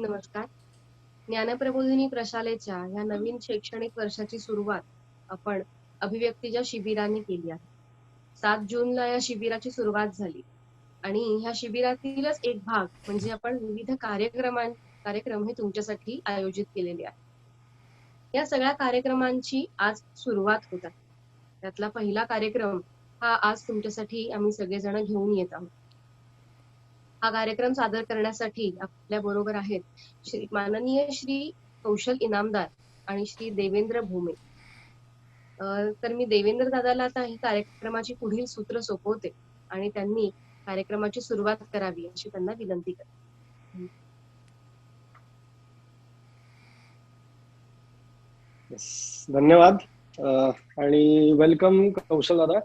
नमस्कार. ज्ञानप्रबोधिनी प्रशालेच्या ह्या नवीन शैक्षणिक वर्षाची सुरुवात आपण अभिव्यक्तीच्या शिबिराने केली आहे. 7 जूनला या शिबिराची सुरुवात झाली आणि ह्या शिबिरातीलच एक भाग म्हणजे आपण विविध कार्यक्रम हे तुमच्यासाठी आयोजित केलेले आहेत. या सगळ्या कार्यक्रमांची आज सुरुवात होत आहे. त्यातला पहिला कार्यक्रम हा आज तुमच्यासाठी आम्ही सगळेजण घेऊन येत आहोत. हा कार्यक्रम सादर करण्यासाठी आपल्या बरोबर आहेत माननीय श्री कौशल इनामदार आणि श्री देवेंद्र भोमे. तर मी देवेंद्र दादाला आता ही कार्यक्रमाची पुढील सूत्र सोपवते आणि त्यांनी कार्यक्रमाची सुरुवात करावी अशी त्यांना विनंती करते. धन्यवाद आणि वेलकम कौशल दादा,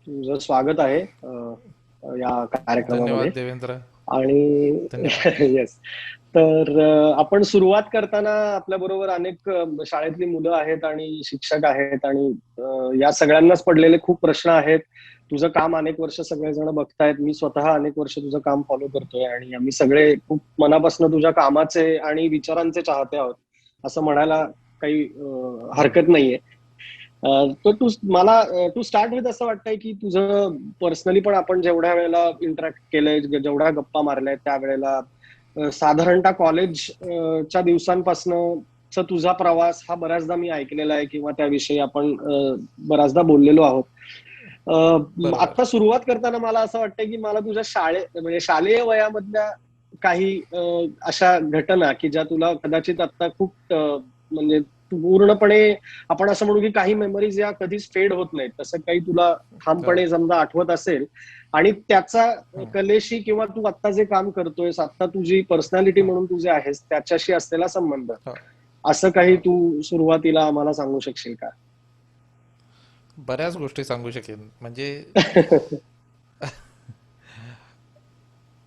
तुझं स्वागत आहे या कार्यक्रमामध्ये. धन्यवाद देवेंद्र. आणि येस, तर आपण सुरुवात करताना आपल्या बरोबर अनेक शाळेतली मुलं आहेत आणि शिक्षक आहेत आणि या सगळ्यांनाच पडलेले खूप प्रश्न आहेत. तुझं काम अनेक वर्ष सगळेजण बघतायत, मी स्वतः अनेक वर्ष तुझं काम फॉलो करतोय आणि आम्ही सगळे खूप मनापासून तुझ्या कामाचे आणि विचारांचे चाहते आहोत असं म्हणायला काही हरकत नाहीये. तर तू स्टार्ट विथ असं वाटतंय की तुझं पर्सनली पण आपण जेवढ्या वेळेला इंटरॅक्ट केलंय, जेवढ्या गप्पा मारल्याय त्यावेळेला साधारणतः कॉलेजच्या दिवसांपासूनचा तुझा प्रवास हा बऱ्याचदा मी ऐकलेला आहे किंवा त्याविषयी आपण बऱ्याचदा बोललेलो आहोत. आता सुरुवात करताना मला असं वाटतंय की मला तुझ्या म्हणजे शालेय वयामधल्या काही अशा घटना की ज्या तुला कदाचित आता खूप म्हणजे पूर्णपणे आपण असं म्हणू की काही मेमरीज या कधीच फेड होत नाहीत, तसं काही तुला ठामपणे समजा आठवत असेल आणि त्याचा कलेशी किंवा तू आता जे काम करतोयस, आता तुझी पर्सनॅलिटी म्हणून तू जे आहेस त्याच्याशी असलेला संबंध, असं काही तू सुरुवातीला आम्हाला सांगू शकशील का? बऱ्याच गोष्टी सांगू शकेन. म्हणजे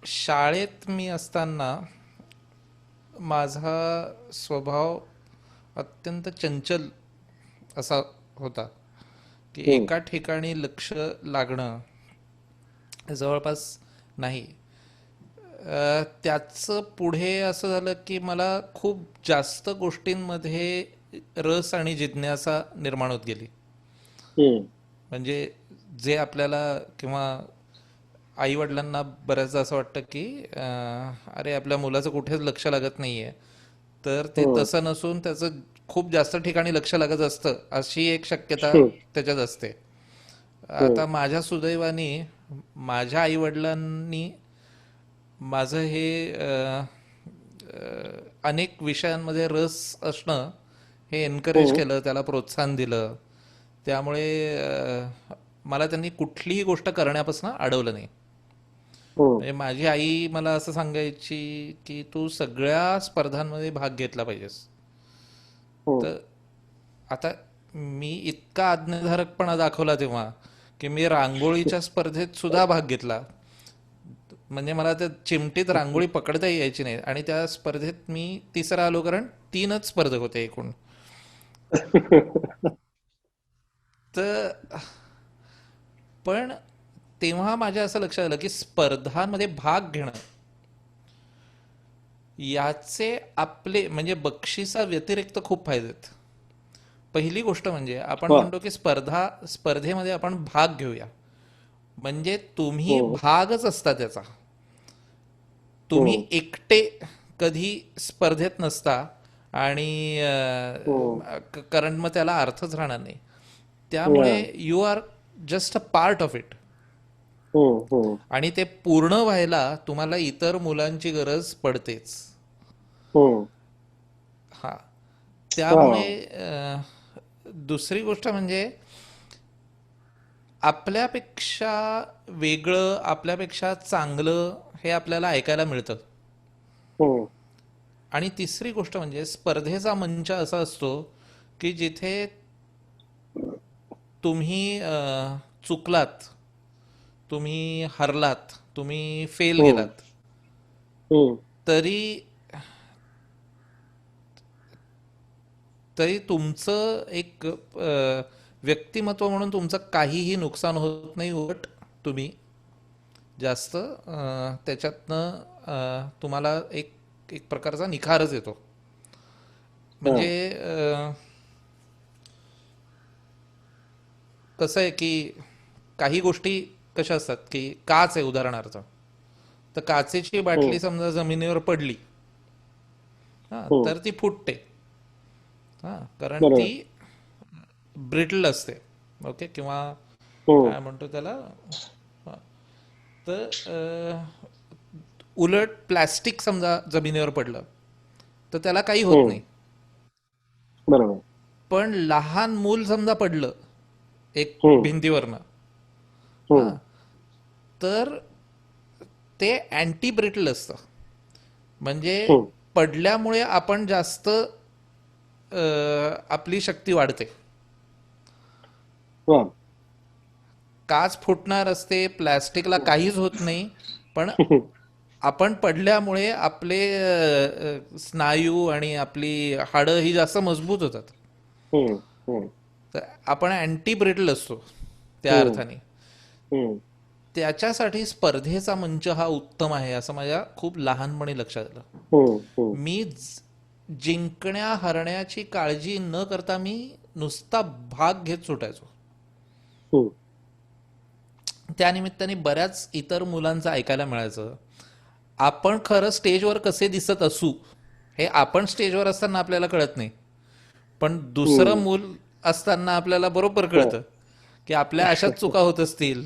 शाळेत मी असताना माझा स्वभाव अत्यंत चंचल असा होता की एका ठिकाणी लक्ष लागणं जवळपास नाही. त्याचं पुढे असं झालं की मला खूप जास्त गोष्टींमध्ये रस आणि जिज्ञासा निर्माण होत गेली. म्हणजे जे आपल्याला किंवा आई वडिलांना बऱ्याचदा असं वाटतं की अरे आपल्या मुलाचं कुठेच लक्ष लागत नाहीये, तर ते तसं नसून त्याचं खूप जास्त ठिकाणी लक्ष लागत असतं अशी एक शक्यता त्याच्यात असते. आता माझ्या सुदैवाने माझ्या आई वडिलांनी माझं हे अनेक विषयांमध्ये रस असणं हे एनकरेज केलं, त्याला प्रोत्साहन दिलं. त्यामुळे मला त्यांनी कुठलीही गोष्ट करण्यापासून अडवलं नाही. म्हणजे माझी आई मला असं सांगायची की तू सगळ्या स्पर्धांमध्ये भाग घेतला पाहिजेस. तर आता मी इतका आज्ञाधारकपणा दाखवला तेव्हा की मी रांगोळीच्या स्पर्धेत सुद्धा भाग घेतला. म्हणजे मला त्या चिमटीत रांगोळी पकडता यायची नाही आणि त्या स्पर्धेत मी तिसरा आलो, कारण 3च स्पर्धक होते एकूण. तर पण तेव्हा माझ्या असं लक्षात आलं की स्पर्धांमध्ये भाग घेणं याचे आपले म्हणजे बक्षिसा व्यतिरिक्त खूप फायदे आहेत. पहिली गोष्ट म्हणजे आपण म्हणतो की स्पर्धेमध्ये आपण भाग घेऊया, म्हणजे तुम्ही भागच असता त्याचा. तुम्ही एकटे कधी स्पर्धेत नसता आणि कारण मग त्याला अर्थच राहणार नाही. त्यामुळे you are just a part of it. आणि ते पूर्ण व्हायला तुम्हाला इतर मुलांची गरज पडतेच. हा, त्यामुळे दुसरी गोष्ट म्हणजे आपल्यापेक्षा वेगळं, आपल्यापेक्षा चांगलं हे आपल्याला ऐकायला मिळतं. आणि तिसरी गोष्ट म्हणजे स्पर्धेचा मंच असा असतो की जिथे तुम्ही चुकलात, तुम्ही हरलात, तुम्ही फेल गेलात, तरी तुमचं एक व्यक्तिमत्व म्हणून तुमचं काहीही नुकसान होत नाही. उलट तुम्ही जास्त त्याच्यातनं तुम्हाला एक एक प्रकारचा निखारच येतो. म्हणजे कसं आहे की काही गोष्टी कशा असतात की काच आहे उदाहरणार्थ, तर काचेची बाटली समजा जमिनीवर पडली तर ती फुटते. कारण ती बरोबर. ब्रिटल असते. ओके, किंवा काय म्हणतो त्याला. हा. तर उलट प्लॅस्टिक समजा जमिनीवर पडलं तर त्याला काही होत नाही. बरोबर. पण लहान मूल समजा पडलं एक भिंतीवरनं, हा, तर ते अँटी ब्रिटल असतं. म्हणजे पडल्यामुळे आपण जास्त आपली शक्ती वाढते. काच फुटणार असते, प्लॅस्टिकला काहीच होत नाही, पण आपण पडल्यामुळे आपले स्नायू आणि आपली हाडं ही जास्त मजबूत होतात. तर आपण अँटी ब्रिटल असतो त्या अर्थाने. त्याच्यासाठी स्पर्धेचा मंच हा उत्तम आहे असं माझ्या खूप लहानपणी लक्षात आलं. मी जिंकण्या हरण्याची काळजी न करता मी नुसता भाग घेत सुटायचो. त्यानिमित्ताने बऱ्याच इतर मुलांचं ऐकायला मिळायचं, आपण खरं स्टेजवर कसे दिसत असू हे आपण स्टेजवर असताना आपल्याला कळत नाही, पण दुसरं मूल असताना आपल्याला बरोबर कळतं की आपल्या अशाच चुका होत असतील.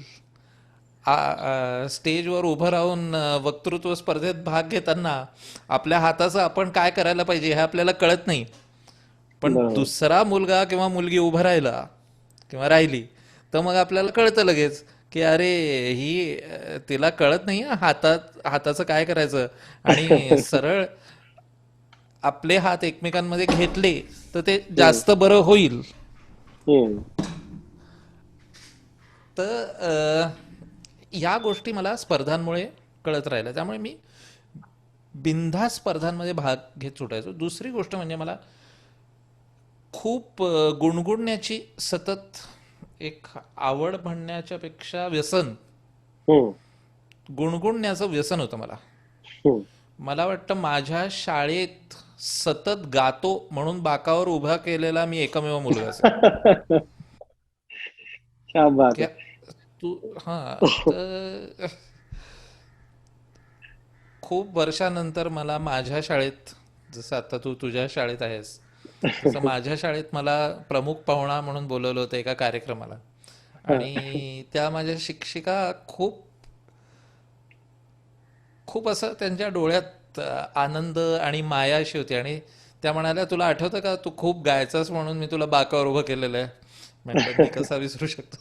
स्टेजवर उभं राहून वक्तृत्व स्पर्धेत भाग घेताना आपल्या हाताचं आपण काय करायला पाहिजे हे आपल्याला कळत नाही, पण दुसरा मुलगा किंवा मुलगी उभं राहिला किंवा राहिली तर मग आपल्याला कळतं लगेच की अरे ही तिला कळत नाही हाताचं काय करायचं. आणि सरळ आपले हात एकमेकांमध्ये घेतले तर ते जास्त बरं होईल. तर ह्या गोष्टी मला स्पर्धांमुळे कळत राहिल्या, त्यामुळे मी बिनधास्त स्पर्धांमध्ये भाग घेत सुटायचो. दुसरी गोष्ट म्हणजे मला खूप गुणगुणण्याची सतत एक आवड म्हणण्याच्या पेक्षा व्यसन, गुणगुणण्याचं व्यसन होतं मला. मला वाटतं माझ्या शाळेत सतत गातो म्हणून बाकावर उभा केलेला मी एकमेव मुलगा असेल. क्या बात क्या है. तू हा तर खूप वर्षानंतर मला माझ्या शाळेत, जसं आता तू तुझ्या शाळेत आहेस तसं माझ्या शाळेत मला प्रमुख पाहुणा म्हणून बोलवलं होतं एका कार्यक्रमाला. आणि त्या माझ्या शिक्षिका खूप खूप असं त्यांच्या डोळ्यात आनंद आणि माया अशी होती. आणि त्या म्हणाल्या, तुला आठवतं का तू खूप गायचास म्हणून मी तुला बाकावर उभं केलेलं आहे. म्हटलं मी कसा विसरू शकतो.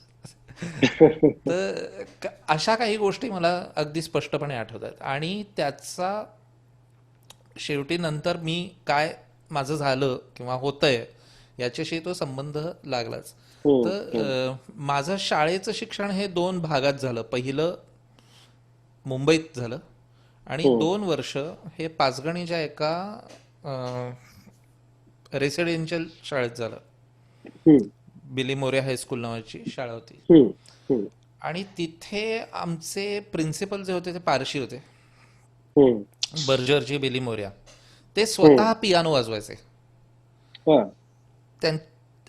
तर अशा काही गोष्टी मला अगदी स्पष्टपणे आठवतात. आणि त्याचा शेवटी नंतर मी काय माझं झालं किंवा होतंय याच्याशी तो संबंध लागलाच. तर माझं शाळेचं शिक्षण हे 2 भागात झालं. पहिलं मुंबईत झालं आणि 2 वर्ष हे पाचगणीच्या एका रेसिडेन्शियल शाळेत झालं. बिली मोरे हायस्कूल नावाची शाळा होती. आणि तिथे आमचे प्रिन्सिपल जे होते ते पारशी होते, बर्जरजी बिली मोर्या. ते स्वतः पियानो वाजवायचे.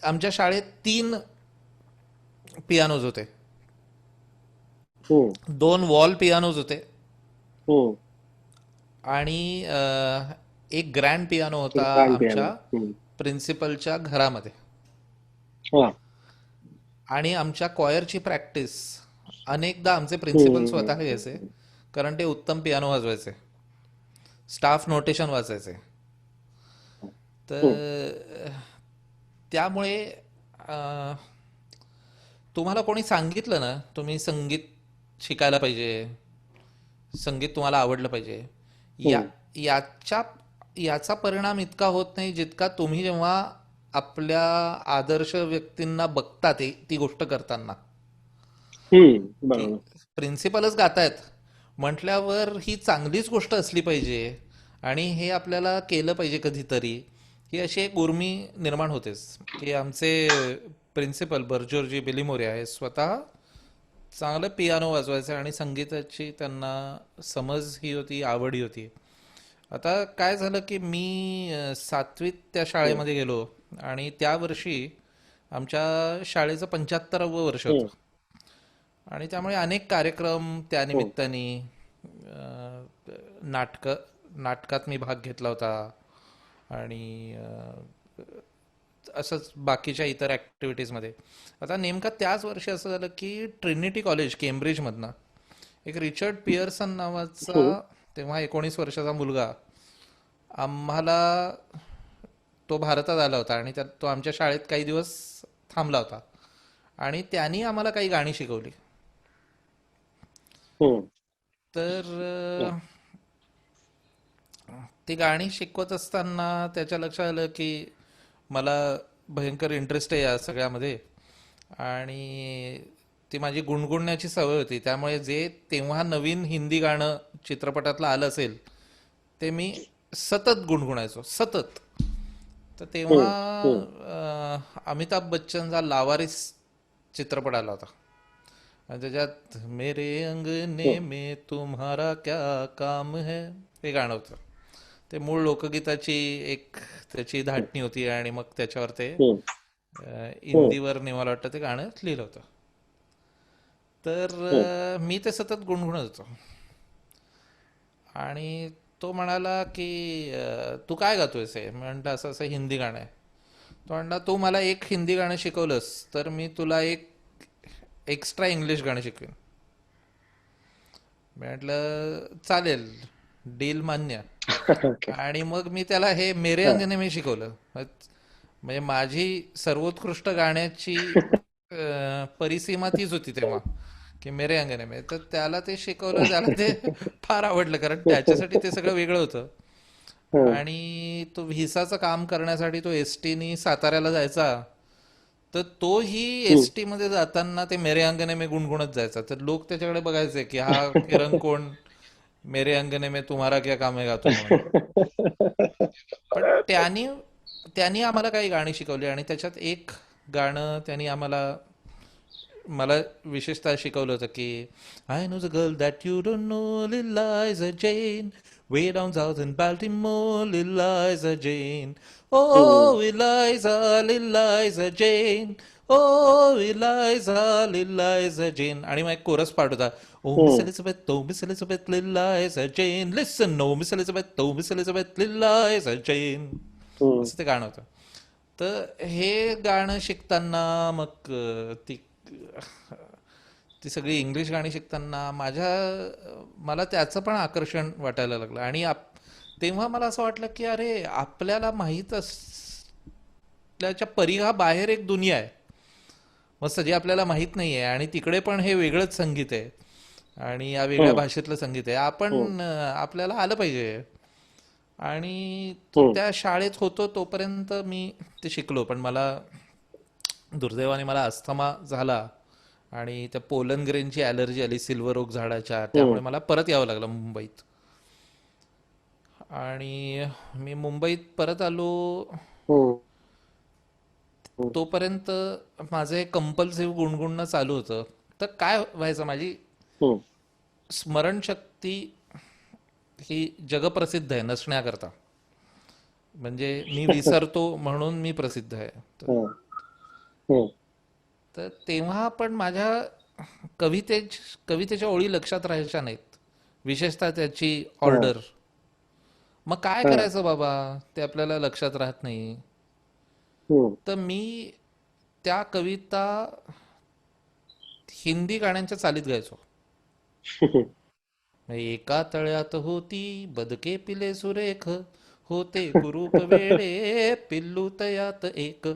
आमच्या शाळेत 3 पियानोज होते, 2 वॉल पियानोज होते आणि एक ग्रँड पियानो होता आमच्या प्रिन्सिपलच्या घरामध्ये. आणि आमच्या क्वायरची प्रॅक्टिस अनेकदा आमचे प्रिन्सिपल स्वतः घ्यायचे, कारण ते उत्तम पियानो वाजवायचे, स्टाफ नोटेशन वाचायचे. तर त्यामुळे तुम्हाला कोणी सांगितलं ना तुम्ही संगीत शिकायला पाहिजे, संगीत तुम्हाला आवडलं पाहिजे, याचा परिणाम इतका होत नाही जितका तुम्ही जेव्हा आपल्या आदर्श व्यक्तींना बघता ती गोष्ट करताना. प्रिन्सिपलच गातायत म्हटल्यावर ही चांगलीच गोष्ट असली पाहिजे आणि हे आपल्याला केलं पाहिजे कधीतरी, ही अशी एक उर्मी निर्माण होतेच. की आमचे प्रिन्सिपल बर्जोरजी बिलीमोरे हे स्वतः चांगलं पियानो वाजवायचे आणि संगीताची त्यांना समज ही होती, आवड ही होती. आता काय झालं की मी 7वीत त्या हम्म, शाळेमध्ये गेलो आणि त्या वर्षी आमच्या शाळेचं 75वं वर्ष होतं. हम्म, आणि त्यामुळे अनेक कार्यक्रम त्या हम्म, निमित्ताने नाटक नाटकात मी भाग घेतला होता. आणि असंच बाकीच्या इतर ॲक्टिव्हिटीजमध्ये. आता नेमका त्याच वर्षी असं झालं की ट्रिनिटी कॉलेज केम्ब्रिजमधनं एक रिचर्ड पिअर्सन नावाचा हम्म, तेव्हा 19 वर्षाचा मुलगा आम्हाला तो भारतात आला होता आणि तो आमच्या शाळेत काही दिवस थांबला होता आणि त्यांनी आम्हाला काही गाणी शिकवली. हम्म, तर ती गाणी शिकवत असताना त्याच्या लक्षात आलं की मला भयंकर इंटरेस्ट आहे या सगळ्यामध्ये. आणि ती माझी गुणगुणण्याची सवय होती, त्यामुळे जे तेव्हा नवीन हिंदी गाणं चित्रपटातलं आलं असेल ते मी सतत गुणगुणायचो, सतत. तर तेव्हा हम्म, हम्म, अमिताभ बच्चनचा लावारिस चित्रपट आला होता आणि त्याच्यात मेरे अंगने हम्म, में तुम्हारा क्या काम है हे गाणं होतं. ते मूळ लोकगीताची एक त्याची धाटणी होती आणि मग त्याच्यावर ते हम्म, हम्म, हिंदीवर मला वाटतं ते गाणं लिहिलं होतं. तर हम्म, मी ते सतत गुणगुणत होतो आणि तो म्हणाला की तू काय गातोयस हे? मी म्हटलं असं असं हिंदी गाणं आहे. तो म्हणला तू मला एक हिंदी गाणं शिकवलंस तर मी तुला एक एक्स्ट्रा इंग्लिश गाणं शिकवेन. मी म्हटलं चालेल, डील मान्य. ओके. आणि मग मी त्याला हे मेरे हा. अंगने में शिकवलं. म्हणजे माझी सर्वोत्कृष्ट गाण्याची परिसीमा तीच होती तेव्हा, की मेरे अंगने में. तर त्याला ते शिकवलं, त्याला ते फार आवडलं कारण त्याच्यासाठी ते सगळं वेगळं होतं. हम्म, आणि तो व्हिसाचं काम करण्यासाठी तो एस टीनी साताऱ्याला जायचा. तर तोही हम्म. एस टी मध्ये जाताना ते मेरे अंगने में गुणगुणत जायचा. तर लोक त्याच्याकडे बघायचे की हा किरण कोण मेरे अंगने में तुम्हारा क्या काम है गातो म्हणून. पण त्यांनी त्यांनी आम्हाला काही गाणी शिकवली आणि त्याच्यात एक गाणं त्यांनी मला विशेषतः शिकवलं होतं की I know the girl that you don't know Lil Liza Jane way down south in Baltimore Lil Liza Jane hmm, oh लिलायझा जेन ओ लिलायझा जेन. आणि मग एक कोरस पार्ट होता, ओ मिस हम्म, एलिझाबेथ ओ मिस एलिझाबेथ लिलायझा जेन लिसन ओ मिस एलिझाबेथ ओ मिस एलिझाबेथ लिलायझा जेन. हम्म, असं ते गाणं होतं. तर हे गाणं शिकताना मग ती सगळी इंग्लिश गाणी शिकताना मला त्याचं पण आकर्षण वाटायला लागलं. आणि तेव्हा मला असं वाटलं की अरे आपल्याला माहीत असल्याच्या परिघा बाहेर एक दुनिया आहे मस्त, जे आपल्याला माहीत नाही आहे. आणि तिकडे पण हे वेगळंच संगीत आहे आणि या वेगळ्या हम्म, भाषेतलं संगीत आहे. हम्म, आपल्याला आलं पाहिजे. आणि हम्म, त्या शाळेत होतो तोपर्यंत मी ते शिकलो, पण दुर्दैवाने मला अस्थमा झाला आणि त्या पोलन ग्रेनची ॲलर्जी आली सिल्वर ओक झाडाच्या, हम्म, त्यामुळे मला परत यावं लागलं मुंबईत. आणि मी मुंबईत परत आलो. हम्म, तोपर्यंत माझं हे कंपल्सिव्ह गुणगुणणं चालू होतं. तर काय व्हायचं, माझी हम्म, स्मरणशक्ती ही जगप्रसिद्ध आहे नसण्याकरता. म्हणजे मी विसरतो म्हणून मी प्रसिद्ध आहे. हम्म, हम्म, तर तेव्हा पण माझ्या कविते कवितेच्या ओळी लक्षात राहायच्या नाहीत, विशेषतः त्याची हा, ऑर्डर. मग काय हा, करायचं बाबा, ते आपल्याला लक्षात राहत नाही. हम्म, तर मी त्या कविता हिंदी गाण्यांच्या चालीत गायचो. एका तळ्यात होती बदके पिले सुरेख, होते कुरूप वेडे पिल्लू तयात एक.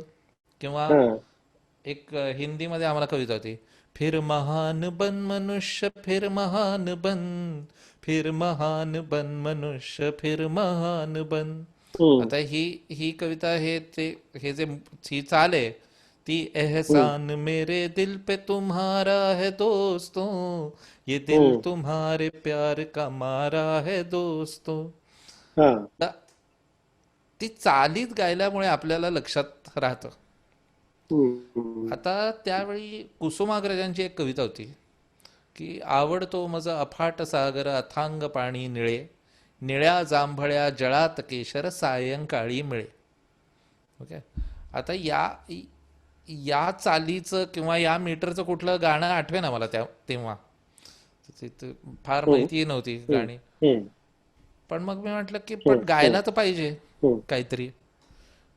किंवा हा, एक हिंदीमध्ये आम्हाला कविता होती, फिर महान बन मनुष्य फिर महान बन, फिर महान बन मनुष्य फिर महान बन. हम्म, आता ही कविता हे जे ही चाल आहे ती, हम्म, एहसान मेरे दिल पे तुम्हारा है दोस्तों, ये दिल हम्म, तुम्हारे प्यार का मारा है दोस्तों. हा, आता ती चालीत गायल्यामुळे आपल्याला लक्षात राहतं. हम्म, आता त्यावेळी कुसुमाग्रजांची एक कविता होती की आवडतो मज अफाट सागर अथांग पाणी निळे, निळ्या जांभळ्या जळात केशर सायंकाळी मिळे. ओके. आता या चालीचं किंवा या मीटरचं कुठलं गाणं आठवे ना मला तेव्हा. ते फार हम्म, माहिती नव्हती हम्म, गाणी. हम्म, पण मग मी म्हटलं की हम्म, पण गायला तर पाहिजे हम्म, काहीतरी.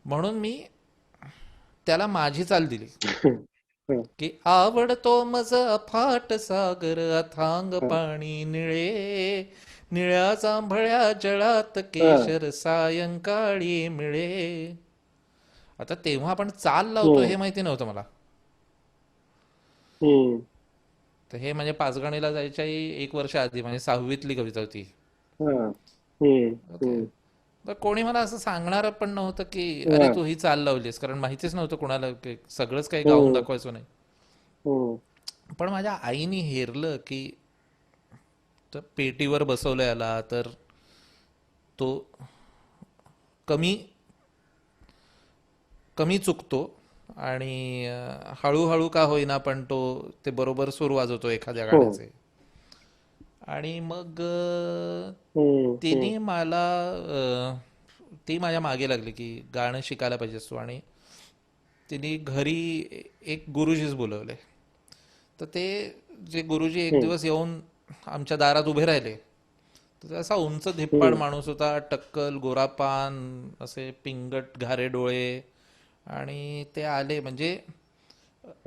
म्हणून मी त्याला माझी चाल दिली हम्म, हम्म, की आवडतो मज अफाट सागर अथांग हम्म, पाणी निळे, निळ्या जांभळ्या जळात हम्म, केशर सायंकाळी मिळे. आता तेव्हा आपण चाल लावतो हम्म, हे माहिती नव्हतं मला. हम्म, तर हे म्हणजे पाचगणीला जायच्याही 1 वर्ष आधी, म्हणजे 6वीतली कविता होती. हम्म, हम्म, ओके. हम्म, तर कोणी मला असं सांगणार पण नव्हतं की अरे हम्म, तू ही चाल लावलीस, कारण माहितीच नव्हतं कोणाला, की सगळंच काही गाऊन हम्म, दाखवायचो नाही. हम्म, पण माझ्या आईने हेरलं की तर पेटीवर बसवलं याला तर तो कमी कमी चुकतो, आणि हळूहळू का होईना पण तो ते बरोबर सूर वाजवतो एखाद्या हम्म, गाण्याचे. आणि मग हम्म, हम्म, तिने मला ती माझ्या मागे लागली की गाणं शिकायला पाहिजेस तू. आणि तिने घरी एक गुरुजीच बोलवले. तर ते जे गुरुजी एक हम्म, दिवस येऊन आमच्या दारात उभे राहिले. तर ते असा उंच धिप्पाड हम्म, माणूस होता, टक्कल, गोरापान, असे पिंगट घारे डोळे. आणि ते आले म्हणजे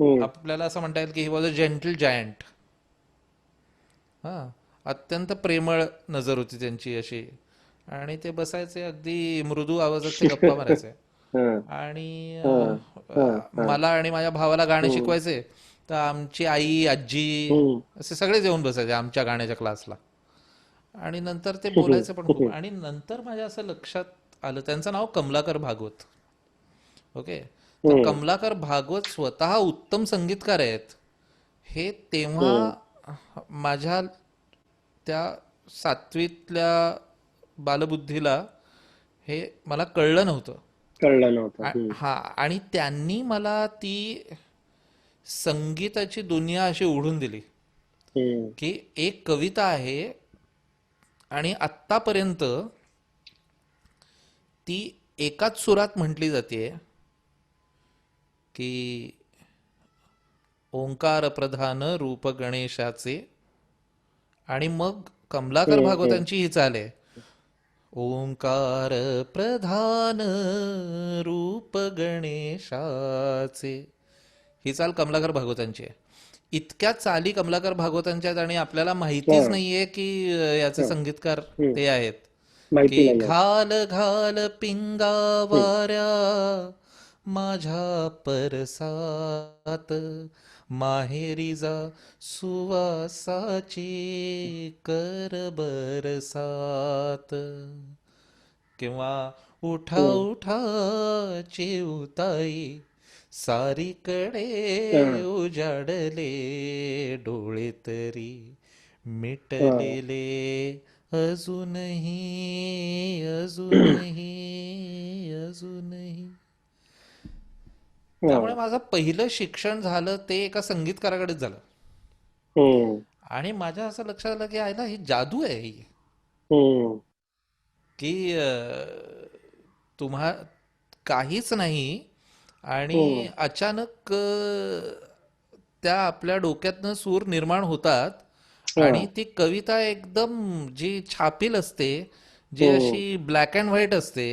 हम्म, आपल्याला असं म्हणता येईल की he was a gentle giant. हा. अत्यंत प्रेमळ नजर होती त्यांची अशी. आणि ते बसायचे, अगदी मृदू आवाजात ते गप्पा मारायचे. हम्म, आणि हम्म, हम्म, मला आणि माझ्या भावाला गाणे हम्म, शिकवायचे. तर आमची आई, आजी हम्म, असे सगळेच येऊन बसायचे आमच्या गाण्याच्या क्लासला. आणि नंतर ते हम्म, बोलायचं पण खूप. आणि नंतर माझ्या असं लक्षात आलं, त्यांचं नाव कमलाकर भागवत. ओके. तर हम्म, कमलाकर भागवत स्वतः उत्तम संगीतकार आहेत हे तेव्हा हम्म, माझ्या त्या 7वीतल्या बालबुद्धीला हे मला कळलं नव्हतं. कळलं नव्हतं. हम्म, हा. आणि त्यांनी मला ती संगीताची दुनिया अशी उघडून दिली हम्म, की एक कविता आहे आणि आत्तापर्यंत ती एकाच सुरात म्हटली जाते की ओंकार प्रधान रूप गणेशाचे. आणि मग कमलाकर हम्म, हम्म, भागवतांची ही चाल आहे, ओंकार प्रधान रूप गणेशाचे. ही चाल कमलाकर भागवतांची आहे. इतक्या चाली कमलाकर भागवतांच्या आहेत आणि आपल्याला माहितीच हम्म, नाहीये की याचे हम्म, संगीतकार हम्म. ते आहेत. माहिती की नाही आहे. घाल घाल पिंगा हम्म, वाऱ्या माझ्या परसात, माहेरी जा सुवासाची कर बरसात. किंवा उठा हम्म, उठा चिऊताई, सारीकडे हम्म, उजाडले डोळे तरी हम्म, मिटलेले अजूनही, अजूनही, अजूनही. त्यामुळे हम्म, माझं पहिलं शिक्षण झालं ते एका संगीतकाराकडेच झालं. हम्म, आणि माझ्या असं लक्षात आलं की आयला ही जादू आहे ही. हम्म, की तुम्हा काहीच नाही आणि हम्म, अचानक त्या आपल्या डोक्यातनं सूर निर्माण होतात. आणि हम्म, ती कविता एकदम जी छापील असते, जी हम्म, अशी ब्लॅक अँड व्हाईट असते,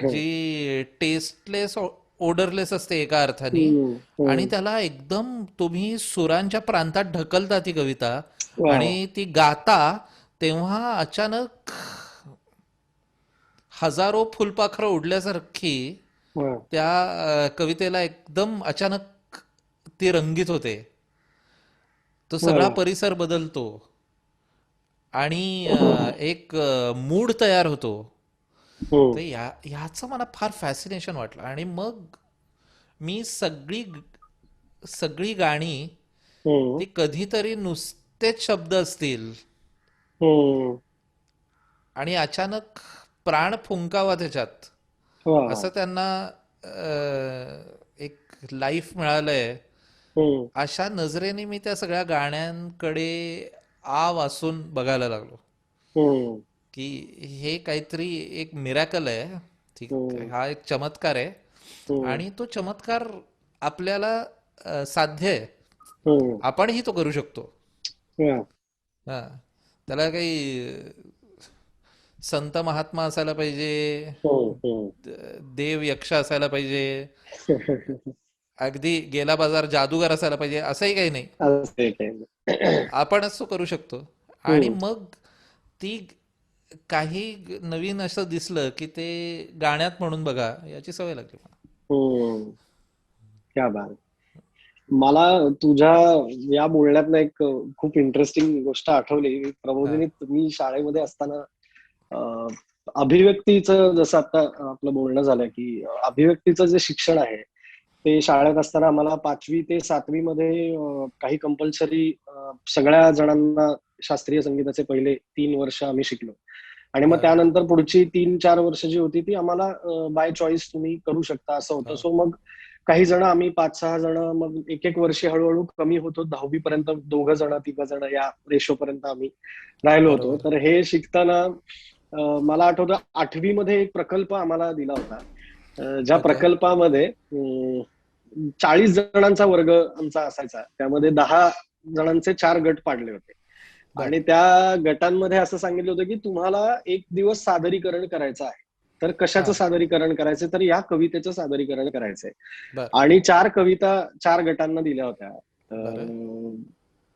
जी टेस्टलेस, ओडरलेस असते एका अर्थाने. हम्म, आणि हम्म. त्याला एकदम तुम्ही सुरांच्या प्रांतात ढकलता ती कविता. वा वा. आणि ती गाता तेव्हा अचानक हजारो फुलपाखरं उडल्यासारखी वा. त्या कवितेला एकदम अचानक ती रंगीत होते. तो वा सगळा वा. परिसर बदलतो आणि एक मूड तयार होतो. तर हम्म, ह्याचं मला फार फॅसिनेशन वाटलं. आणि मग मी सगळी सगळी गाणी, हम्म, ती कधीतरी नुसतेच शब्द असतील हम्म. आणि अचानक प्राण फुंकावा त्याच्यात, वा वा. असं त्यांना एक लाईफ मिळालंय, हम्म, अशा नजरेने मी त्या सगळ्या गाण्यांकडे आ वासून बघायला लागलो. हम्म. की हे काहीतरी एक मिरॅकल आहे, ठीक आहे, हम्म, हा एक चमत्कार आहे हम्म, आणि तो चमत्कार आपल्याला साध्य आहे, हम्म, आपणही तो करू शकतो. yeah. हा, त्याला काही संत महात्मा असायला पाहिजे, हम्म. देव यक्ष असायला पाहिजे, अगदी गेला बाजार जादूगार असायला पाहिजे असंही काही नाही. असं एक आहे. आपणच तो करू शकतो. आणि हम्म, मग ती काही नवीन असं दिसलं की ते गाण्यात म्हणून बघा याची सवय लागली मला. हम्म. क्या बात आहे. मला तुझ्या या बोलण्यातनं एक खूप इंटरेस्टिंग गोष्ट आठवली. हा, प्रबोधिनी, मी शाळेमध्ये असताना अं, अभिव्यक्तीचं, जसं आता आपलं बोलणं झालं की अभिव्यक्तीचं जे शिक्षण आहे ते शाळेत असताना आम्हाला 5वी ते 7वी मध्ये काही कंपल्सरी सगळ्या जणांना शास्त्रीय संगीताचे पहिले 3 वर्ष आम्ही शिकलो. आणि मग बर, त्यानंतर पुढची 3-4 वर्ष जी होती ती आम्हाला बाय चॉईस तुम्ही करू शकता असं होतं. हो, सो मग काही जण, आम्ही 5-6 जण, मग एक एक वर्षी हळूहळू कमी होतो. 10वी पर्यंत 2 जण 3 जण या रेशो पर्यंत आम्ही राहिलो होतो. बरोबर, तर हे शिकताना मला आठवतं 8वी मध्ये एक प्रकल्प आम्हाला दिला होता. ज्या ओके, प्रकल्पामध्ये 40 जणांचा वर्ग आमचा असायचा. त्यामध्ये 10 जणांचे 4 गट पाडले होते. बर, आणि त्या गटांमध्ये असं सांगितलं होतं की तुम्हाला एक दिवस सादरीकरण करायचं आहे. तर हा, कशाचं सादरीकरण करायचं, तर या कवितेचं सादरीकरण करायचंय. बर, आणि 4 कविता 4 गटांना दिल्या होत्या. बर, तर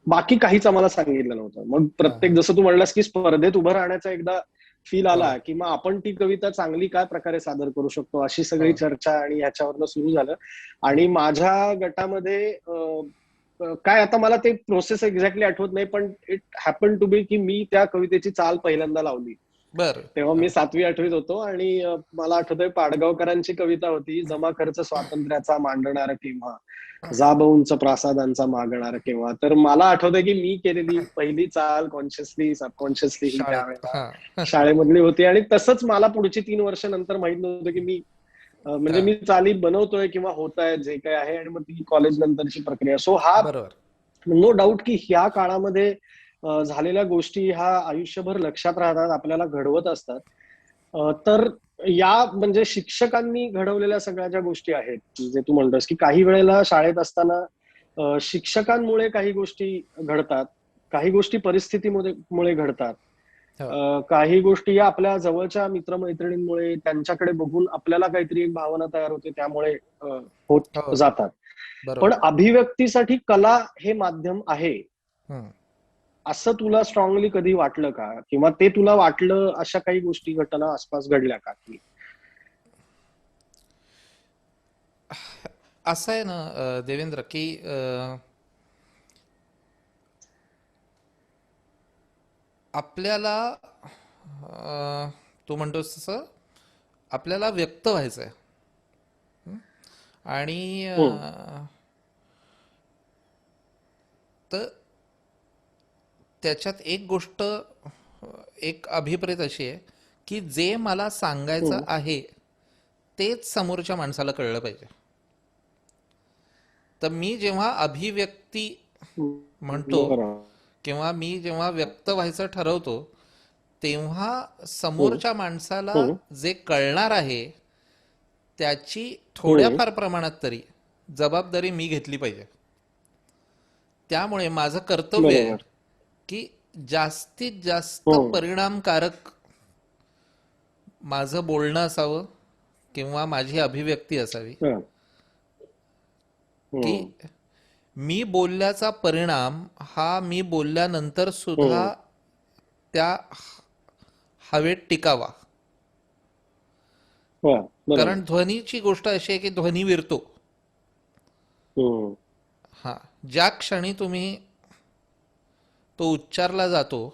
बाकी काहीच आम्हाला सांगितलं नव्हतं. मग हा, प्रत्येक, हा, जसं तू म्हणलास की स्पर्धेत उभं राहण्याचा एकदा फील हो, आला की मग आपण ती कविता चांगली काय प्रकारे सादर करू शकतो, अशी हो, सगळी चर्चा आणि ह्याच्यावरनं सुरू झालं. हो, आणि माझ्या गटामध्ये काय, आता मला ते प्रोसेस एक्झॅक्टली आठवत नाही, पण इट हॅपन टू बी की मी त्या कवितेची चाल पहिल्यांदा लावली. बर, तेव्हा हा, मी 7वी-8वीत होतो. आणि मला आठवतंय पाडगावकरांची कविता होती, जमा खर्च स्वातंत्र्याचा मांडणार केव्हा, जाबऊंच प्रासादांचा मागणार केव्हा. तर मला आठवतंय की मी केलेली पहिली चाल कॉन्शियसली सबकॉन्शियसली ही शाळेत, त्यावेळेला हा, शाळेमधली होती. आणि तसंच मला पुढची 3 वर्ष नंतर माहित नव्हतं की मी म्हणजे हा, मी चाली बनवतोय किंवा होत आहे जे काही आहे. आणि मग ती कॉलेज नंतरची प्रक्रिया. सो हा, बरोबर, नो डाऊट की ह्या काळामध्ये झालेल्या गोष्टी ह्या आयुष्यभर लक्षात राहतात, आपल्याला घडवत असतात. तर या म्हणजे शिक्षकांनी घडवलेल्या सगळ्या ज्या गोष्टी आहेत, जे तू म्हणतोस की काही वेळेला शाळेत असताना शिक्षकांमुळे काही गोष्टी घडतात, काही गोष्टी परिस्थितीमुळे घडतात, हो, काही गोष्टी या आपल्या जवळच्या मित्रमैत्रिणींमुळे, त्यांच्याकडे बघून आपल्याला काहीतरी एक भावना तयार होते, त्यामुळे होत हो, जातात. पण बरोबर, अभिव्यक्तीसाठी कला हे माध्यम आहे, हम्म. असं तुला स्ट्रॉंगली कधी वाटलं का? किंवा ते तुला वाटलं, अशा काही गोष्टी, घटना आसपास घडल्या का की? असं आहे ना, देवेंद्र, की आपल्याला तू म्हणतोस तसं आपल्याला व्यक्त व्हायचं आहे. आणि हम्म, तर त्याच्यात एक गोष्ट, एक अभिप्रेत अशी आहे की जे मला सांगायचं हम्म, आहे तेच समोरच्या माणसाला कळलं पाहिजे. तर मी जेव्हा अभिव्यक्ती हम्म. म्हणतो बरोबर. किंवा मी जेव्हा व्यक्त व्हायचं ठरवतो, तेव्हा हम्म, समोरच्या माणसाला हम्म, जे कळणार आहे त्याची हम्म. थोड्याफार प्रमाणात तरी जबाबदारी मी घेतली पाहिजे. त्यामुळे माझं कर्तव्य आहे बरोबर. की जास्तीत जास्त हम्म, परिणामकारक माझं बोलणं असावं किंवा माझी अभिव्यक्ती असावी, हा, की हम्म, मी बोलल्याचा परिणाम हा मी बोलल्यानंतर सुद्धा हम्म. त्या हवेत टिकावा. हा, कारण बरोबर. ध्वनीची गोष्ट अशी आहे की ध्वनी विरतो. हम्म, हा, ज्या क्षणी तुम्ही तो उच्चारला जातो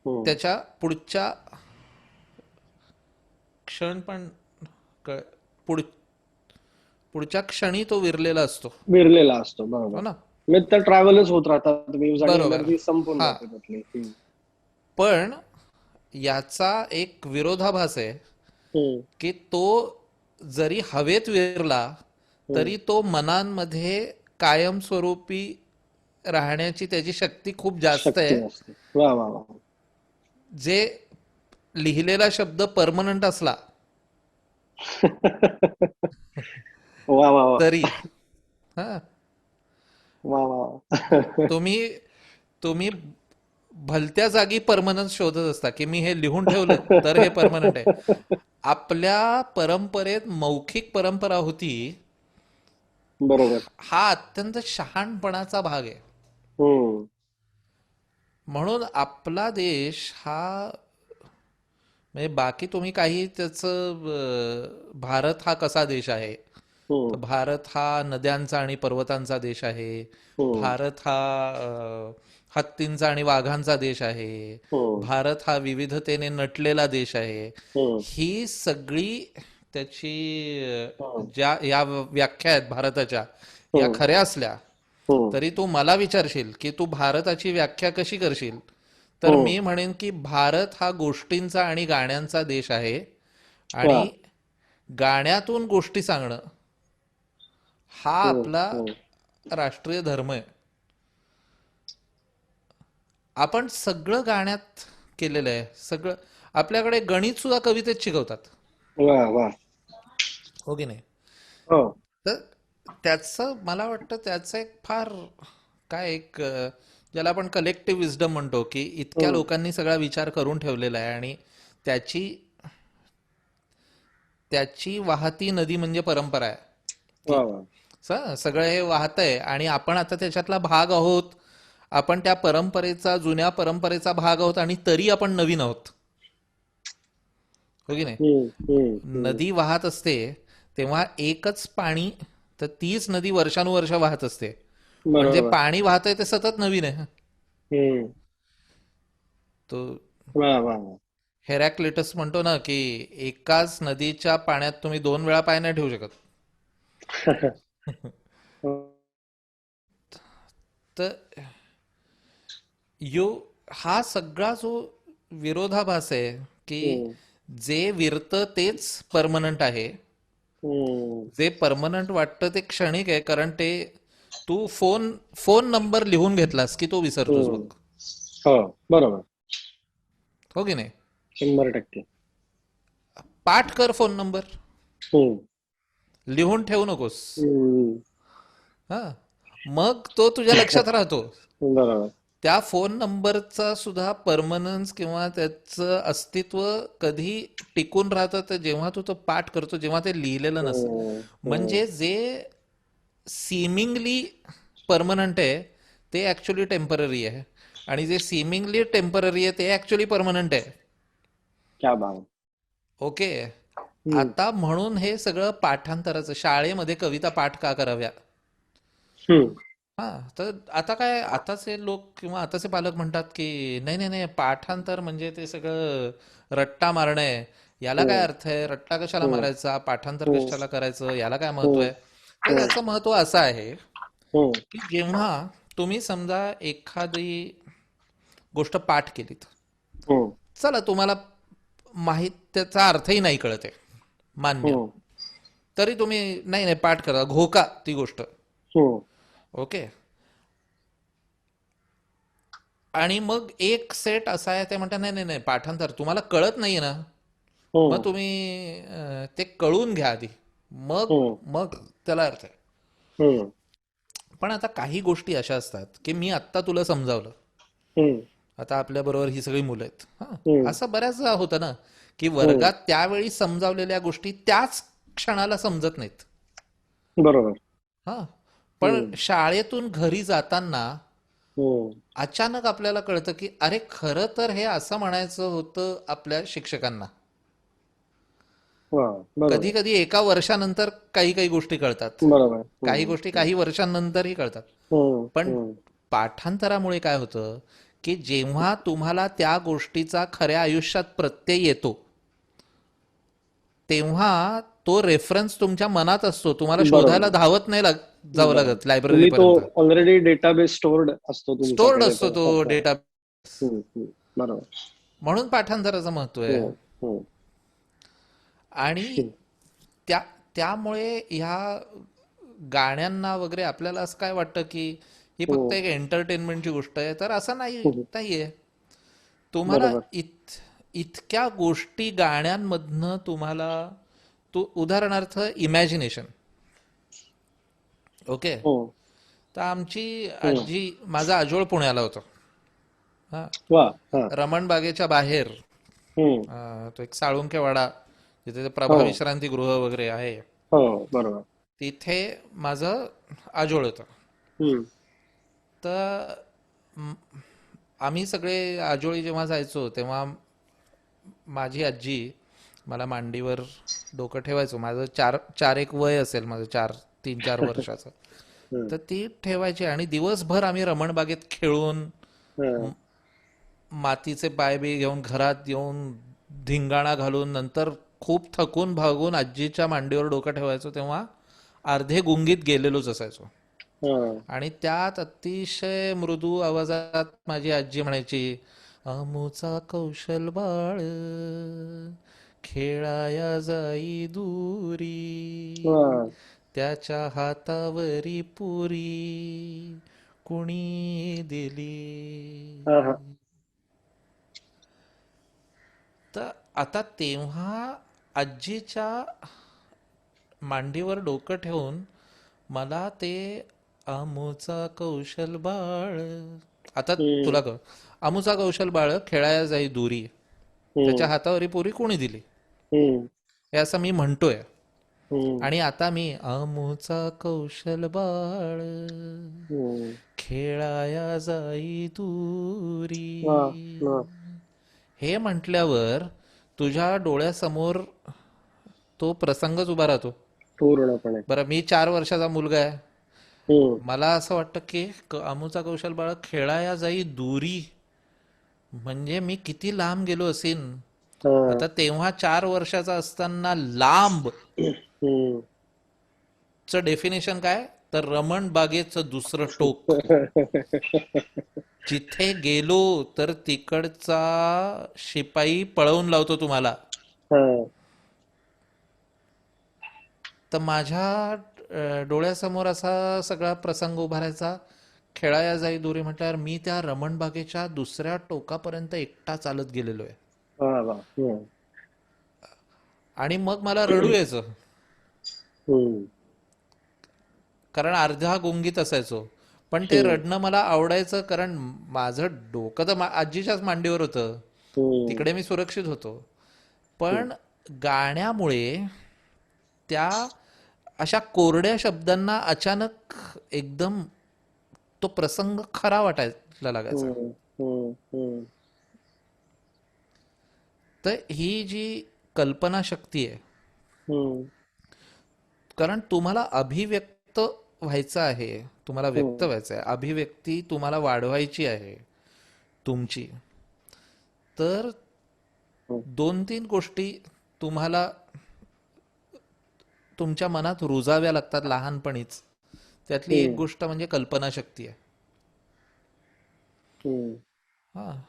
हम्म. त्याच्या पुढच्या क्षण पण क- पुढ पुढच्या क्षणी तो विरलेला असतो. विरलेला असतो, बरोबर. हो ना, मग त्या ट्रॅव्हलच होत राहतात, व्ह्यूज आणि बरोबर, एनर्जी संपून हा. जाते त्यातली. हम्म, पण याचा एक विरोधाभास आहे हम्म, की तो जरी हवेत विरला हम्म. तरी तो मनांमध्ये कायमस्वरूपी राहण्याची त्याची शक्ती खूप जास्त शक्ती आहे. असते. वा वा वा. जे लिहिलेला शब्द परमनंट असला वा वा वा तरी हा वा वा. तुम्ही तुम्ही भलत्या जागी परमनंट शोधत असता की मी हे लिहून ठेवलं तर हे परमनंट आहे. आपल्या परंपरेत मौखिक परंपरा होती. बरोबर. हा अत्यंत शहाणपणाचा भाग आहे. हम्म. म्हणून आपला देश हा म्हणजे बाकी तुम्ही काही त्याचं भारत हा कसा देश आहे, तर हम्म. भारत हा नद्यांचा आणि पर्वतांचा देश आहे. हम्म. भारत हा हत्तींचा आणि वाघांचा देश आहे. हम्म. भारत हा विविधतेने नटलेला देश आहे. हम्म. ही सगळी त्याची हम्म. ज्या या व्याख्या आहेत भारताच्या, या हम्म. खऱ्या असल्या हम्म. तरी तू मला विचारशील की तू भारताची व्याख्या कशी करशील, तर हम्म. मी म्हणेन की भारत हा गोष्टींचा आणि गाण्यांचा देश आहे. वा. आणि गाण्यातून गोष्टी सांगणं हा हम्म. आपला हम्म. राष्ट्रीय धर्म आहे. आपण सगळं गाण्यात केलेलं आहे. सगळं आपल्याकडे गणित सुद्धा कवितेत शिकवतात, वा वा. हो की नाही? हो. तर त्याचं मला वाटतं त्याचं एक फार काय एक ज्याला आपण कलेक्टिव्ह विजडम म्हणतो की इतक्या हम्म. लोकांनी सगळा विचार करून ठेवलेला आहे आणि त्याची त्याची वाहती नदी म्हणजे परंपरा आहे वा की वा. सगळं हे वाहतंय आणि आपण आता त्याच्यातला भाग आहोत. आपण त्या परंपरेचा, जुन्या परंपरेचा भाग आहोत आणि तरी आपण नवीन आहोत, हो की नाही? हम्म. हम्म. हम्म. नदी वाहत असते तेव्हा एकच पाणी, तर तीच नदी वर्षानुवर्ष वाहत असते. पण जे बरोबर. पाणी वाहतंय ते सतत नवीन आहे. हम्म. तो वा वा वा. हेरॅक्लिटस म्हणतो ना की एकाच नदीच्या पाण्यात तुम्ही 2 वेळा पाय नाही ठेवू शकत. तर यो हा सगळा जो विरोधाभास आहे की हम्म. जे विरतं तेच परमनंट आहे. हम्म. जे परमनंट वाटतं ते क्षणिक आहे, कारण ते तू फोन फोन नंबर लिहून घेतलास की तो विसरतोस बघ, हम्म. हो. बरोबर. हो की नाही? 100%. पाठ कर फोन नंबर, हम्म. लिहून ठेवू नकोस. हम्म. हा, मग तो तुझ्या लक्षात राहतो. बरोबर. त्या फोन नंबरचा सुद्धा परमनन्स किंवा त्याचं अस्तित्व कधी टिकून राहतं तर जेव्हा तू तो पाठ करतो, जेव्हा ते लिहिलेलं नसतं. हम्म. हम्म. म्हणजे जे सिमिंगली परमनंट आहे ते ऍक्च्युली टेम्पररी आहे आणि जे सिमिंगली टेम्पररी आहे ते ऍक्च्युली परमनंट आहे. क्या बात. ओके. हम्म. आता म्हणून हे सगळं पाठांतराचं, शाळेमध्ये कविता पाठ का कराव्या? हम्म. हा, तर आता काय, आताचे लोक किंवा आताचे पालक म्हणतात की नाही नाही नाही, पाठांतर म्हणजे ते सगळं रट्टा मारणं आहे. याला काय हम्म. अर्थ आहे? रट्टा कशाला हम्म. मारायचा? पाठांतर हम्म. कशाला करायचं? याला काय महत्व हम्म. आहे? तर हम्म. त्याचं महत्व असं आहे हम्म. की जेव्हा तुम्ही समजा एखादी गोष्ट पाठ केलीत, हम्म. चला तुम्हाला माहीत त्याचा अर्थही नाही कळत आहे, मान्य, हम्म. तरी तुम्ही नाही नाही पाठ करा, घोका ती गोष्ट, हम्म. ओके. आणि मग एक सेट असा आहे ते म्हणतात नाही नाही नाही, पाठांतर तुम्हाला कळत नाहीये ना, मग हम्म. तुम्ही ते कळून घ्या आधी, मग हम्म. मग त्याला अर्थ आहे. हम्म. पण आता काही गोष्टी अशा असतात की मी आत्ता तुला समजावलं, हम्म. आता आपल्या बरोबर ही सगळी मुलं आहेत, हा, हम्म. असं बऱ्याचदा होतं ना की हम्म. वर्गात त्यावेळी समजावलेल्या गोष्टी त्याच क्षणाला समजत नाहीत. बरोबर. हा, पण हम्म. शाळेतून घरी जाताना हम्म. अचानक आपल्याला कळतं की अरे खरं तर हे असं म्हणायचं होतं आपल्या शिक्षकांना. वा. कधी बरोबर. कधी एका वर्षानंतर काही काही गोष्टी कळतात, बरोबर. काही हम्म. गोष्टी हम्म. काही वर्षांनंतरही कळतात. हम्म. पण हम्म. पाठांतरामुळे काय होतं की जेव्हा तुम्हाला त्या गोष्टीचा खऱ्या आयुष्यात प्रत्यय येतो तेव्हा तो रेफरन्स तुमच्या मनात असतो, तुम्हाला शोधायला बरोबर. धावत नाही जावं बरोबर. लागत लायब्ररी तुम्ही तो पर्यंत. ऑलरेडी डेटाबेस स्टोर्ड असतो स्टोर्ड तुमच्याकडे असतो तो. तो अच्छा. डेटा. हम्म. हम्म. बरोबर. म्हणून पाठांतराचं महत्व आहे. हम्म. हम्म. आणि त्या त्यामुळे ह्या गाण्यांना वगैरे आपल्याला असं काय वाटतं की ही फक्त हम्म. एक एंटरटेनमेंटची गोष्ट आहे, तर असं नाही हम्म. नाहीये. तुम्हाला बरोबर. इतक्या गोष्टी गाण्यांमधनं तुम्हाला उदाहरणार्थ इमॅजिनेशन. ओके. हो. तर आमची हम्म. आजी, माझा आजोळ पुण्याला होतं. हा. वा. हा. रमणबागेच्या बाहेर हम्म. तो एक साळुंके वाडा, जिथे ते प्रभा हो. विश्रांतीगृह वगैरे आहे, हो. बरोबर. तिथे माझं आजोळ होतं. हम्म. तर म- आम्ही सगळे आजोळी जेव्हा जायचो तेव्हा माझी आजी मला मांडीवर डोकं ठेवायचो. माझं चार चार एक वय असेल, माझं 3-4 वर्षाचं. हम्म. तर ती ठेवायची आणि दिवसभर आम्ही रमणबागेत खेळून हम्म. मातीचे पाय बी घेऊन घरात येऊन धिंगाणा घालून नंतर खूप थकून भागून आजीच्या मांडीवर डोकं ठेवायचो, तेव्हा अर्धे गुंगीत गेलेलोच असायचो. हम्म. आणि त्यात अतिशय मृदू आवाजात माझी आजी म्हणायची, आमुचा कौशल बाळ खेळाया जाई दूरी, वा. त्याच्या हातावरी पुरी कुणी दिली. हा. हा. तर आता तेव्हा आजीच्या मांडीवर डोकं ठेवून मला ते आमूचा कौशल बाळ, आता हम्म. तुला कळ, आमूचा कौशल बाळ खेळाया जाई दुरी, त्याच्या हम्म. हातावरी पुरी कोणी दिली, हम्म. हे असं मी म्हणतोय. हम्म. आणि आता मी आमूचा कौशल बाळ हम्म. खेळाया जाई वा. दुरी, वा. हे म्हटल्यावर तुझ्या डोळ्यासमोर तो प्रसंगच उभा राहतो. पूर्णपणे. बरं, मी 4 वर्षाचा मुलगा आहे. हम्म. मला असं वाटतं की आमूचा कौशल बाळ खेळाया जाई दुरी म्हणजे मी किती लांब गेलो असेन. हा. आता तेव्हा 4 वर्षाचा असताना लांब हम्म. च डेफिनेशन काय, तर रमण बागेचं दुसरं टोक. जिथे गेलो तर तिकडचा शिपाई पळवून लावतो तुम्हाला. हा. तर माझ्या डोळ्यासमोर असा सगळा प्रसंग उभारायचा. खेळाया जाई दुरी म्हटल्यावर मी त्या रमणबागेच्या दुसऱ्या टोकापर्यंत एकटा चालत गेलेलो आहे. वा. वा. हम्म. आणि मग मला रडू यायचं, हम्म. कारण अर्धा गुंगीत असायचो. पण ते हम्म. रडणं मला आवडायचं, कारण माझं डोकं तर आजीच्याच मांडीवर होतं, हम्म. तिकडे मी सुरक्षित होतो. हम्म. पण गाण्यामुळे त्या अशा कोरड्या शब्दांना अचानक एकदम तो प्रसंग खरा वाटायला लागायचा. हम्म. हम्म. हम्म. तर ही जी कल्पना शक्ती आहे, हम्म. कारण तुम्हाला अभिव्यक्त व्हायचं आहे, तुम्हाला व्यक्त हम्म. व्हायचं आहे, अभिव्यक्ती तुम्हाला वाढवायची आहे तुमची, तर हम्म. 2-3 गोष्टी तुम्हाला तुमच्या मनात रुजाव्या लागतात लहानपणीच. त्यातली एक हम्म. गोष्ट म्हणजे कल्पनाशक्ती आहे. हम्म. हा.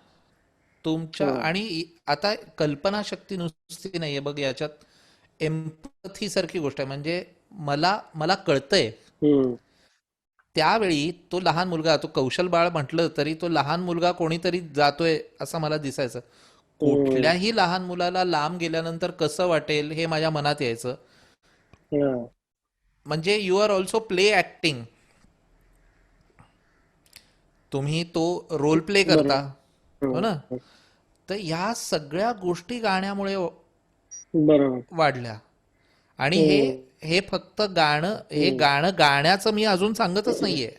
तुमच्या, हा. आणि आता कल्पनाशक्ती नुसती नाहीये बघ, याच्यात एम्पथी सारखी गोष्ट आहे. म्हणजे मला मला कळतंय. हम्म. त्यावेळी तो लहान मुलगा, तो कौशल बाळ म्हटलं तरी तो लहान मुलगा कोणीतरी जातोय असं मला दिसायचं. हम्म. कुठल्याही लहान मुलाला लांब गेल्यानंतर कसं वाटेल हे माझ्या मनात यायचं. हा. म्हणजे you are also play acting, तुम्ही तो रोल प्ले करता, बरोबर. हो ना. हम्म. तर या सगळ्या गोष्टी गाण्यामुळे बरोबर. वाढल्या. आणि हे हम्म. हे फक्त गाणं, हे हम्म. गाणं गाण्याचं मी अजून सांगतच नाहीये,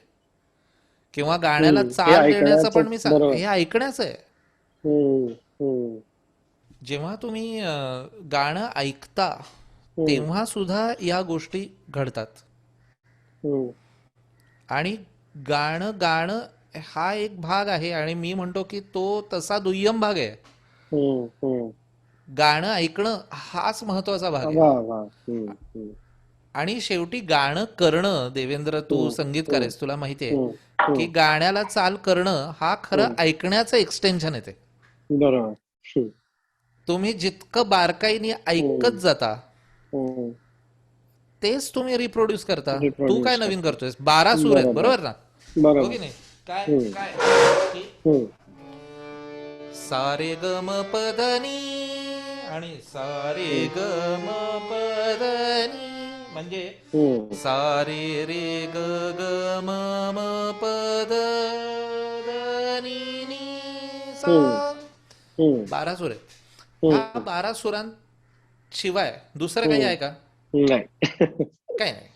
किंवा गाण्याला हम्म. हे चाल देण्याचं पण मी ऐकण्याचंच. बरोबर. हे ऐकण्याचं आहे. हम्म. हम्म. जेव्हा तुम्ही गाणं ऐकता हम्म. तेव्हा सुद्धा या गोष्टी घडतात. हम्म. आणि गाणं गाणं हा एक भाग आहे, आणि मी म्हणतो की तो तसा दुय्यम भाग आहे. हम्म. हम्म. गाणं ऐकणं हाच महत्वाचा भाग आहे. वा. वा. हम्म. हम्म. आणि शेवटी गाणं करणं, देवेंद्र तू हम्म. संगीतकार हम्म. आहेस, तुला माहिती आहे हम्म. की हम्म. गाण्याला चाल करणं हा खरं हम्म. ऐकण्याचं एक्सटेन्शन येते. बरोबर. हम्म. तुम्ही जितकं बारकाईने ऐकत हम्म. जाता हम्म. तेच तुम्ही रिप्रोड्यूस करता. तू काय रिप्रोड्यूस नवीन करतो. करतोयस, 12 सूर आहेत बरोबर. बरोबर ना, हो बरोबर. की नाही. काय हम्म. काय की हम्म. सारे ग म प ध नी आणि सारे ग म प ध नी म्हणजे हम्म, सारे रे ग ग म म प ध ध नी नी सा. हम्म, हम्म, 12 सूर आहेत. ह्या हम्म, 12 सुरांशिवाय दुसरं काही हम्म. आहे का? नाही. काय नाही.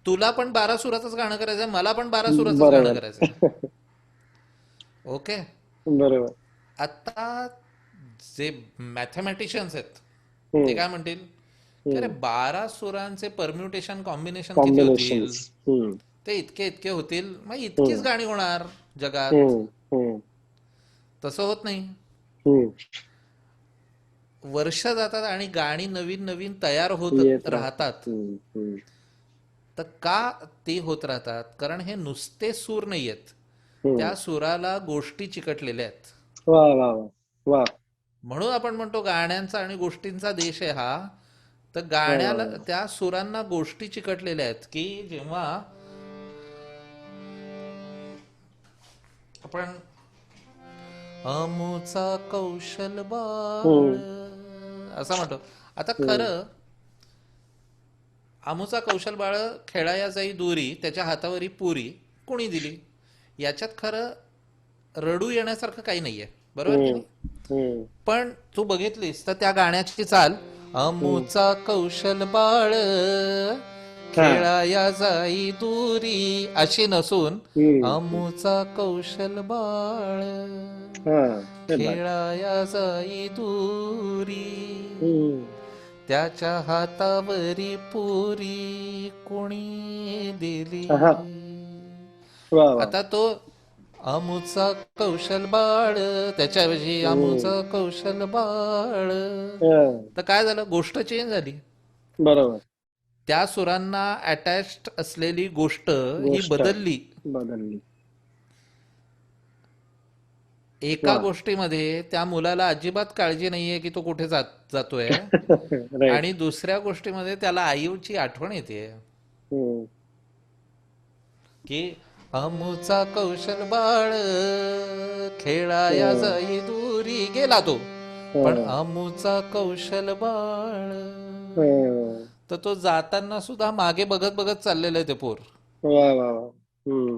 तुला पण 12 सुरातच गाणं करायचंय, मला पण 12 सुरातच गाणं बरोबर. करायचंय. ओके. बरोबर. आता जे मॅथमॅटिशियन्स आहेत ते हम्म, काय म्हणतील की अरे हम्म. 12 सुरांचे परम्युटेशन कॉम्बिनेशन किती होतील, कॉम्बिनेशन्स. हम्म, ते इतके इतके होतील, मग इतकीच हम्म, गाणी होणार जगात. हम्म, हम्म, तसं होत नाही. हम्म. वर्ष जातात आणि गाणी नवीन नवीन तयार होत येत राहतात. राहतात. हम्म, हम्म. तर का ते होत राहतात? कारण हे नुसते सूर नाही आहेत, हम्म. त्या सुराला गोष्टी चिकटलेल्या आहेत. वा वा वा वा म्हणून आपण म्हणतो गाण्यांचा आणि गोष्टींचा देश आहे हा. तर वा वा गाण्याला वा. त्या सुरांना गोष्टी चिकटलेल्या आहेत की जेव्हा आपण अमुचा कौशल बाळ हम्म, असं म्हणतो. आता हम्म. खरं आमुचा कौशल बाळ खेळाया जाई दुरी त्याच्या हातावरी पुरी कोणी दिली, याच्यात खरं रडू येण्यासारखं काही नाहीये, बरोबर की हम्म, नाही? हम्म, पण तू बघितलीस तर त्या गाण्याची चाल हम्म. अमुचा कौशल बाळ हा. खेळाया जाई दुरी अशी नसून हम्म, हम्म. अमुचा कौशल बाळ हा. हे बात. खेळाया जाई दुरी हम्म. त्याच्या हातावरी पुरी कोणी दिली. हा. वा वा. आता तो अमुचा कौशल बाळ त्याच्याऐवजी हम्म. अमुचा कौशल बाळ, हा. तर काय झालं? गोष्ट चेंज झाली. बरोबर. त्या सुरांना अटॅच्ड असलेली गोष्ट ही गोष्ट बदलली. बदलली. एका वा. गोष्टीमध्ये त्या मुलाला अजिबात काळजी नाहीये की तो कुठे जातोय, राईट. आणि दुसऱ्या गोष्टीमध्ये त्याला आईची आठवण येते हम्म. की अमुचा कौशल बाळ खेळाया हम्म. जाई दुरी गेला तो, पण हम्म. अमुचा कौशल बाळ. हम्म. तर तो जाताना सुद्धा मागे बघत बघत चाललेलं आहे ते पोर. वा वा वा. हम्म.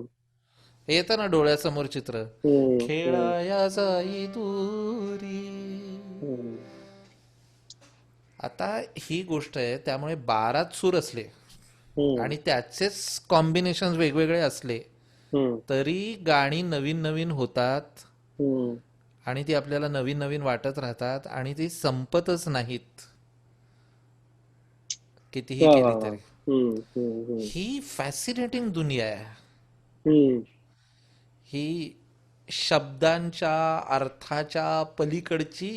हे येतं ना डोळ्यासमोर चित्र, हम्म. हम्म. खेळाया जाई दुरी. हम्म. आता ही गोष्ट आहे, त्यामुळे 12 सूर असले हम्म. आणि त्याचेच कॉम्बिनेशन वेगवेगळे असले हम्म. तरी गाणी नवीन नवीन होतात हम्म. आणि ती आपल्याला नवीन नवीन वाटत राहतात आणि ती संपतच नाहीत कितीही वा वा केली वा. तरी. हम्म. हम्म. हम्म. ही फॅसिनेटिंग दुनिया आहे. हम्म. ही शब्दांच्या अर्थाच्या पलीकडची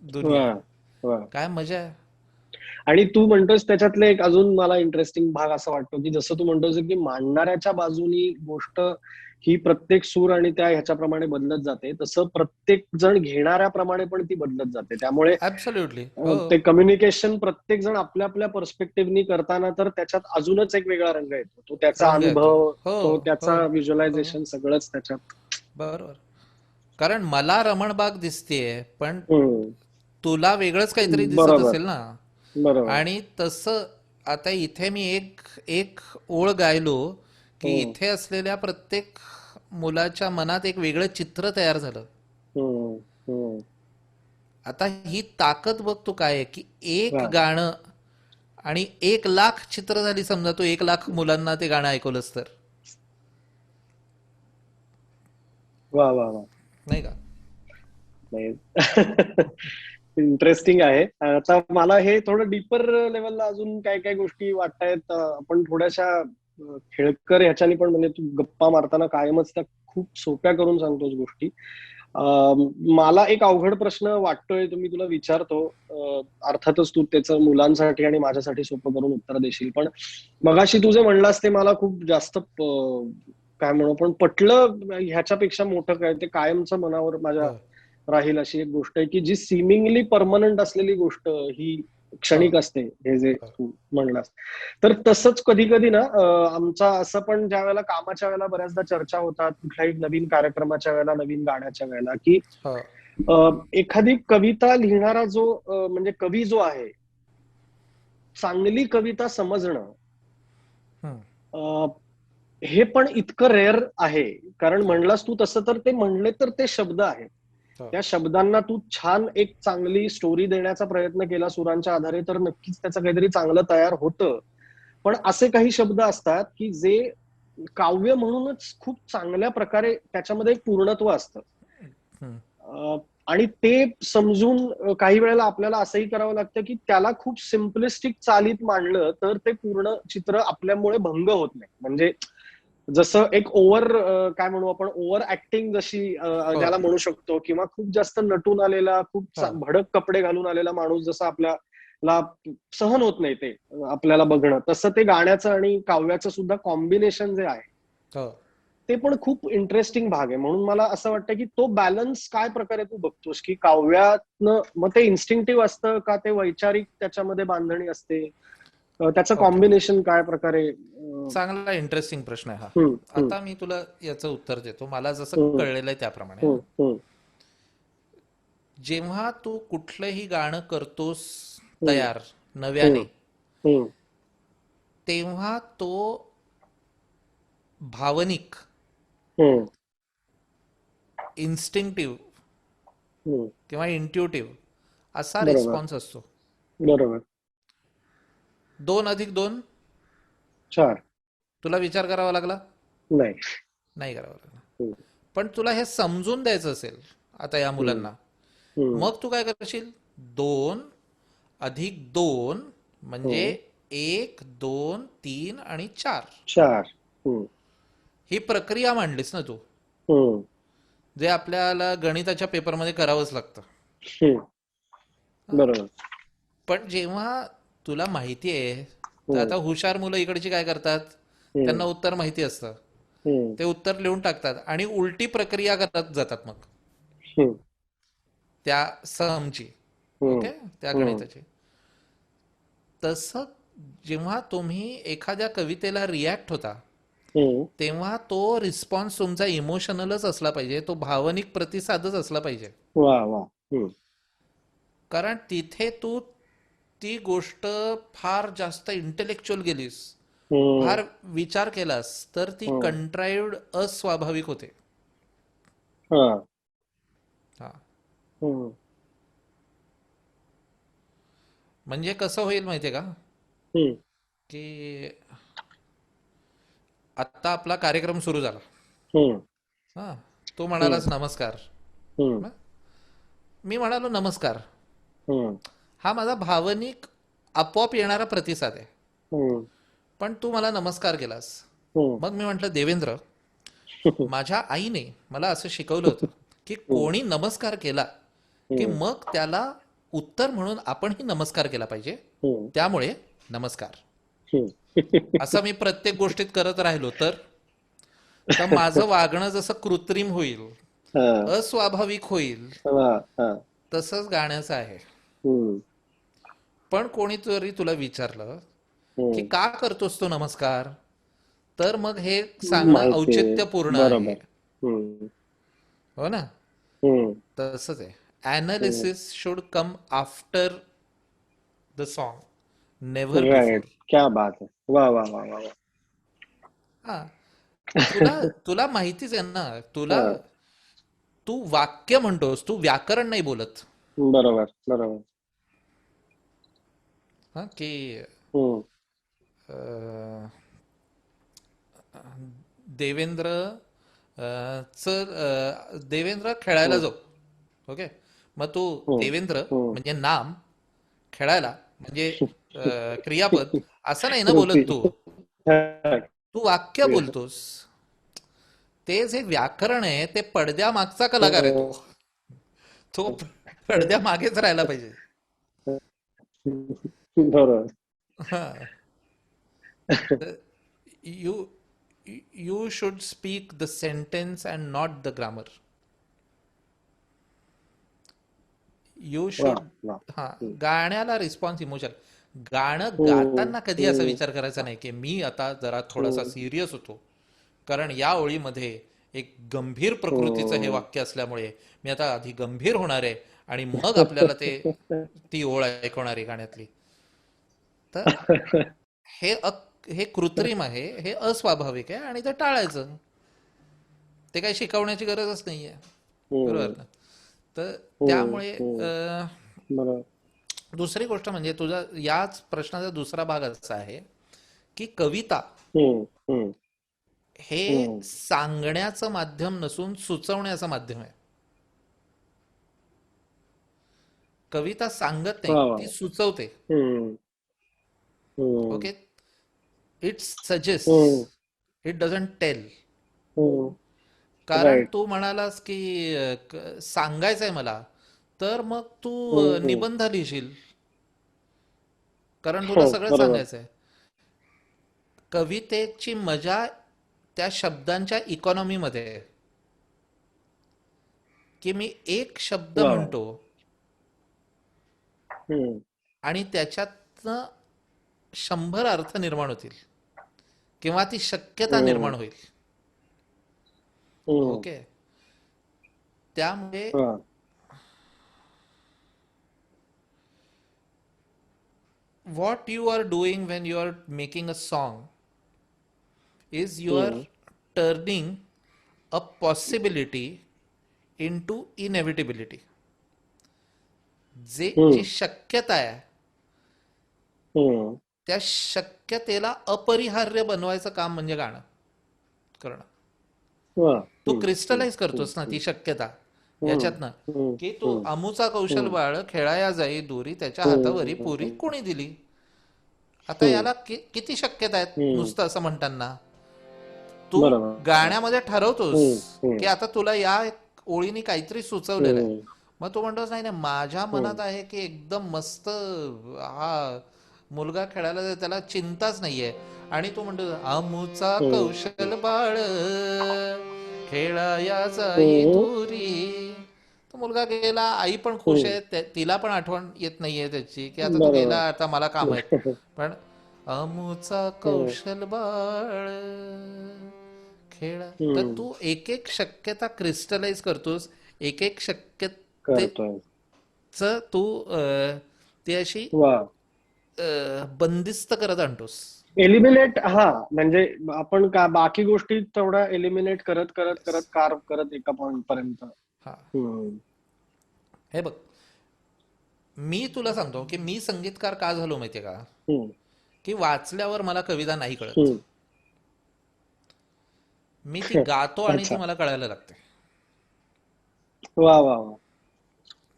दुनिया वा आहे. वा. काय मजा आहे. आणि तू म्हणतोस त्याच्यातले एक अजून मला इंटरेस्टिंग भाग असा वाटतो की जसं तू म्हणतोस की मांडणाऱ्याच्या बाजूनी गोष्ट ही प्रत्येक सूर आणि त्या ह्याच्याप्रमाणे बदलत जाते, तसं प्रत्येक जण घेणाऱ्याप्रमाणे पण ती बदलत जाते. त्यामुळे ऍब्सोल्युटली. हो ते कम्युनिकेशन प्रत्येक जण आपल्या आपल्या पर्स्पेक्टिव्हनी करताना तर त्याच्यात अजूनच एक वेगळा रंग येतो. तो त्याचा रंग येतो. अनुभव, हो तो हो त्याचा हो व्हिज्युअलायझेशन सगळंच त्याच्यात. बरोबर. कारण मला रमणबाग दिसतेय पण हम्म. तुला वेगळंच काहीतरी दिसत बरोबर. असेल ना. बरोबर. आणि तसं आता इथे मी एक एक ओळ गायलो की हम्म. इथे असलेल्या प्रत्येक मुलाच्या मनात एक वेगळं चित्र तयार झालं. हम्म. हम्म. आता ही ताकद बघ तू काय आहे की एक वा गाणं आणि 1,00,000 चित्र झाली. समजा तू 1,00,000 मुलांना ते गाणं ऐकवलंस तर, वा वा वा. नाही का? नाही. इंटरेस्टिंग आहे. आता मला हे थोडं डीपर लेवलला अजून काय काय गोष्टी वाटतायत. आपण थोड्याशा खेळकर ह्याच्यानी पण, म्हणजे तू गप्पा मारताना कायमच त्या खूप सोप्या करून सांगतोस गोष्टी. मला एक अवघड प्रश्न वाटतोय, तो मी तुला विचारतो. अर्थातच तू त्याचं मुलांसाठी आणि माझ्यासाठी सोपं करून उत्तर देशील, पण मगाशी तू जे म्हणलास ते मला खूप जास्त काय म्हणू पण पटलं. ह्याच्यापेक्षा मोठं काय, ते कायमचं मनावर माझ्या बर. राहील अशी एक गोष्ट आहे की जी सिमिंगली परमनंट असलेली गोष्ट ही क्षणिक असते, हे जे तू म्हणलास. तर तसंच कधी कधी ना आमचा असं पण ज्या वेळेला कामाच्या वेळेला बऱ्याचदा चर्चा होतात कुठल्याही नवीन कार्यक्रमाच्या वेळेला, नवीन गाण्याच्या वेळेला, की एखादी कविता लिहिणारा जो म्हणजे कवी जो आहे, चांगली कविता समजणं हे पण इतकं रेअर आहे. कारण म्हणलास तू तसं, तर ते म्हणले तर ते शब्द आहेत. त्या शब्दांना तू छान एक चांगली स्टोरी देण्याचा प्रयत्न केला सुरांच्या आधारे, तर नक्कीच त्याचं काहीतरी चांगलं तयार होतं. पण असे काही शब्द असतात की जे काव्य म्हणूनच खूप चांगल्या प्रकारे त्याच्यामध्ये एक पूर्णत्व असतं. आणि ते समजून काही वेळेला आपल्याला असंही करावं लागतं की त्याला खूप सिम्पलिस्टिक चालीत मांडलं तर ते पूर्ण चित्र आपल्यामुळे भंग होत नाही. म्हणजे जसं एक काय म्हणू आपण, ओव्हर ऍक्टिंग जशी ज्याला म्हणू शकतो, किंवा खूप जास्त नटून आलेला, खूप भडक कपडे घालून आलेला माणूस जसा आपल्याला सहन होत नाही ते आपल्याला बघणं, तसं ते गाण्याचं आणि काव्याचं सुद्धा कॉम्बिनेशन जे आहे ते पण खूप इंटरेस्टिंग भाग आहे. म्हणून मला असं वाटतं की तो बॅलन्स काय प्रकारे तू बघतोस, की काव्यातनं मग ते इन्स्टिंक्टिव्ह असतं का ते वैचारिक त्याच्यामध्ये बांधणी असते, त्याचं कॉम्बिनेशन काय प्रकारे? चांगला इंटरेस्टिंग प्रश्न आहे हा. आता मी तुला याचं उत्तर देतो मला जसं कळलेलं आहे त्याप्रमाणे. जेव्हा तू कुठलंही गाणं करतोस तयार नव्याने, तेव्हा तो भावनिक, इन्स्टिंक्टिव्ह किंवा इंट्युटिव्ह असा रिस्पॉन्स असतो. बरोबर. 2+2 4. तुला विचार करावा लागला नाही करावा लागला. पण तुला हे समजून द्यायचं असेल आता या मुलांना, मग तू काय करशील, 2+2 म्हणजे 1, 2, 3 आणि 4 ही प्रक्रिया मांडलीस ना तू, जे आपल्याला गणिताच्या पेपरमध्ये करावंच लागतं. बरोबर. पण जेव्हा तुला माहिती आहे, तर आता हुशार मुलं इकडची काय करतात, त्यांना उत्तर माहिती असतं, ते उत्तर लिहून टाकतात आणि उलटी प्रक्रिया करत जातात मग त्या समची, ओके, त्या गणिताची. तसं जेव्हा तुम्ही एखाद्या कवितेला रिॲक्ट होता, तेव्हा तो रिस्पॉन्स तुमचा इमोशनलच असला पाहिजे, तो भावनिक प्रतिसादच असला पाहिजे. कारण तिथे तू ती गोष्ट फार जास्त इंटेलेक्च्युअल गेलीस, फार विचार केलास, तर ती कंट्राइव्ड, अस्वाभाविक होते. म्हणजे कसं होईल माहितीये का, की आता आपला कार्यक्रम सुरू झाला, तू म्हणालास नमस्कार, मी म्हणालो नमस्कार, हा माझा भावनिक आपोआप येणारा प्रतिसाद आहे. पण तू मला नमस्कार केलास, मग मी म्हटलं देवेंद्र, माझ्या आईने मला असं शिकवलं होतं की कोणी नमस्कार केला की मग त्याला उत्तर म्हणून आपणही नमस्कार केला पाहिजे, त्यामुळे नमस्कार. असं मी प्रत्येक गोष्टीत करत राहिलो तर माझं वागणं जसं कृत्रिम होईल, अस्वाभाविक होईल, तसंच गाण्याचं आहे. पण कोणीतरी तुला विचारलं की का करतोस तो नमस्कार, तर मग हे सांगणं औचित्यपूर्ण आहे, हो ना. तसंच आहे, analysis should come after the song, never before. क्या बात है, वा वा वा वा. हा, तुला माहितीच आहे ना, तू वाक्य म्हणतोस, तू व्याकरण नाही बोलत. बरोबर. की देवेंद्र देवेंद्र खेळायला जाऊ, ओके, मग तू देवेंद्र म्हणजे नाम, खेळायला म्हणजे क्रियापद, असं नाही ना बोलत तू वाक्य बोलतोस. ते जे व्याकरण आहे ते पडद्यामागचा कलाकार आहे, तो पडद्या मागेच राहायला पाहिजे. बरोबर. You should speak the sentence and not the grammar. You वा शुड, वा. हा, गाण्याला रिस्पॉन्स इमोशन. गाणं हम्म, गाताना कधी असा हम्म, विचार करायचा नाही की मी आता जरा थोडासा हम्म, सिरियस होतो, कारण या ओळीमध्ये एक गंभीर प्रकृतीचं हे हम्म. वाक्य असल्यामुळे मी आता आधी गंभीर होणार आहे आणि मग आपल्याला ते ती ओळ ऐकवणार आहे गाण्यातली. तर हे हे कृत्रिम आहे, हे अस्वाभाविक आहे आणि ते टाळायचं. ते काही शिकवण्याची गरजच नाहीये, बरोबर हम्म, ना? तर हम्म, त्यामुळे हम्म. बरोबर. दुसरी गोष्ट म्हणजे तुझा याच प्रश्नाचा दुसरा भाग असा आहे की कविता हम्म, हम्म, हे हम्म. सांगण्याचं माध्यम नसून सुचवण्याचं माध्यम आहे. कविता सांगत नाही, वा वा. ती सुचवते. हम्म, हम्म, ओके, इट हम्म, सजेस्ट, इट डझंट टेल. हम्म. कारण राईट. तू म्हणालास की सांगायचंय मला, तर मग तू हम्म. निबंध लिहिशील, कारण हो, तुला सगळं बरोबर. सांगायचंय. कवितेची मजा त्या शब्दांच्या इकॉनॉमीमध्ये आहे, की मी एक शब्द वा वा. म्हणतो हम्म, आणि त्याच्यातनं 100 अर्थ निर्माण होतील किंवा ती शक्यता हम्म, निर्माण होईल. हम्म. ओके, त्यामुळे हा. what you are doing when you are making a song is you are हम्म, turning a possibility into inevitability. जी हम्म, शक्यता आहे हम्म. त्या शक्यतेला अपरिहार्य बनवायचं काम म्हणजे गाणं करणं. वा. तू हम्म, हम्म, क्रिस्टलाइज हम्म, करतोस ना ती शक्यता हम्म, याच्यातनं, हम्म, की तू हम्म, अमुचा कौशल हम्म, बाळ खेळाया जाई दुरी त्याच्या हातावरी पुरी हम्म, कोणी दिली. आता हम्म, याला किती शक्यता आहेत हम्म. नुसतं असं म्हणताना. तू बरोबर. गाण्यामध्ये ठरवतोस हम्म, की हम्म, आता तुला या ओळीने काहीतरी सुचवलेलं आहे, हम्म, मग तू म्हणतोस नाही नाही माझ्या हम्म, मनात आहे की एकदम मस्त हा मुलगा खेळायला जाईल, त्याला चिंताच नाहीये, आणि तू म्हणतो आमुचा हम्म, कौशल बाळ खेळाया जाई हम्म, दुरी. तो मुलगा गेला, आई पण खुश हम्म. आहे, तिला पण आठवण येत नाहीये त्याची की आता तो गेला, बरोबर. आता मला काम आहेत. पण अमुचा हम्म, कौशल बाळ खेळ. तर हम्म. तू एक एक शक्यता क्रिस्टलाइज करतोस, एक एक शक्यतेच करतोय. तू ती अशी वा. बंदिस्त करत आणतोस. एलिमिनेट, हा, म्हणजे आपण का बाकी गोष्टी तेवढा एलिमिनेट करत करत येस, करत कार करत एका पॉइंट पर्यंत. हा. हम्म, हे बघ, मी तुला सांगतो की मी संगीतकार का झालो माहितीये का, हम्म, की वाचल्यावर मला कविता नाही कळत, हम्म. मी ती गातो आणि ती अच्छा. मला कळायला लागते. वा वा वा.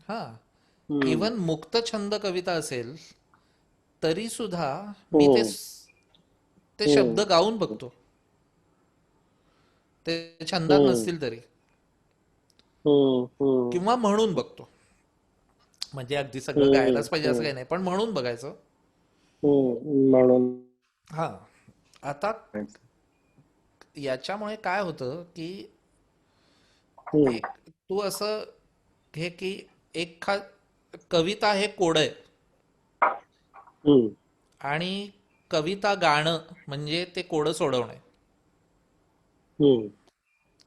हा, हम्म, इवन मुक्त छंद कविता असेल तरी सुद्धा मी ते हम्म, ते शब्द हम्म, गाऊन बघतो, ते छंदात हम्म, नसतील तरी, हम्म, हम्म, किंवा म्हणून बघतो. म्हणजे अगदी सगळं हम्म, गायलाच पाहिजे असं हम्म, काही नाही, पण म्हणून बघायचं. म्हणून. हा, आता याच्यामुळे काय होतं की हम्म, एक तू असं घे की एक कविता हे कोड आहे हम्म, आणि कविता गाणं म्हणजे ते कोडं सोडवणे हम्म,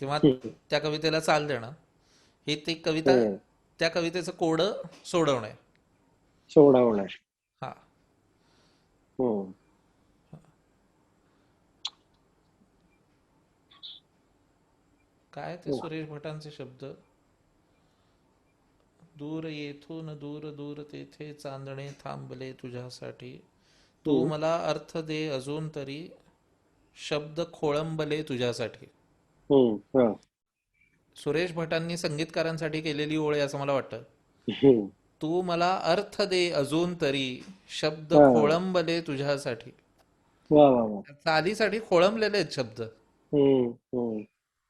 किंवा हम्म, त्या कवितेला चाल देणं, ही ती कविता, हम्म. त्या कवितेचं कोडं सोडवणे. सोडवणार. हा, हम्म, काय ते हम्म, सुरेश भटांचे शब्द, दूर येथून दूर दूर तेथे चांदणे थांबले तुझ्यासाठी, तू हम्म, मला अर्थ दे अजून तरी शब्द खोळंबले तुझ्यासाठी. हा. सुरेश भटांनी संगीतकारांसाठी केलेली ओळ आहे असं मला वाटतं. हम्म, तू मला अर्थ दे अजून तरी शब्द हा. खोळंबले तुझ्यासाठी. वा वा वा. चालीसाठी खोळंबलेले आहेत शब्द, हम्म, हम्म.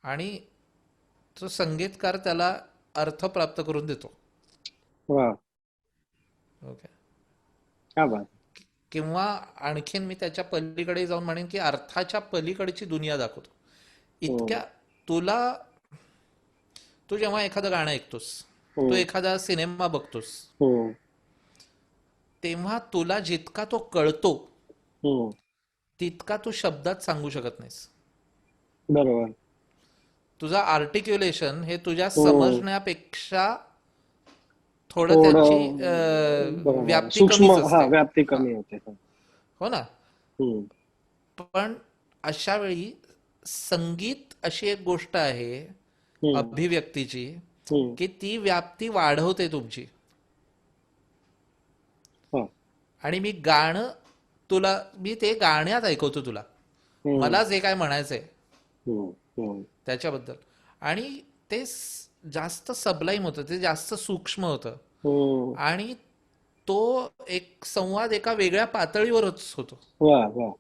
आणि तो संगीतकार त्याला अर्थ प्राप्त करून देतो. वा. ओके, क्या बात. किंवा आणखीन मी त्याच्या पलीकडे जाऊन म्हणेन की अर्थाच्या पलीकडची दुनिया दाखवतो. हम्म, इतक्या तुला, तू जेव्हा एखादं गाणं ऐकतोस तू हम्म. एखादा सिनेमा बघतोस, हम्म. तेव्हा तुला जितका तो कळतो हम्म. तितका तू शब्दात सांगू शकत नाहीस. बरोबर. तुझा आर्टिक्युलेशन हे तुझ्या हम्म. समजण्यापेक्षा थोडं त्याची थोडं बरोबर, व्याप्ती सूक्ष्म, कमीच हा, असते. व्याप्ती हा, कमी होते. हा. हो ना. हम्म. पण अशा वेळी संगीत अशी एक गोष्ट आहे हम्म. अभिव्यक्तीची, हम्म. की ती व्याप्ती वाढवते तुमची. हा. आणि मी ते गाण्यात ऐकवतो तुला, हम्म. मला जे काय म्हणायचंय हम्म. हम्म. त्याच्याबद्दल. आणि ते जास्त सबलाईम होतं, ते जास्त सूक्ष्म होतं. हम्म. आणि तो एक संवाद एका वेगळ्या पातळीवरच होतो. वा वा.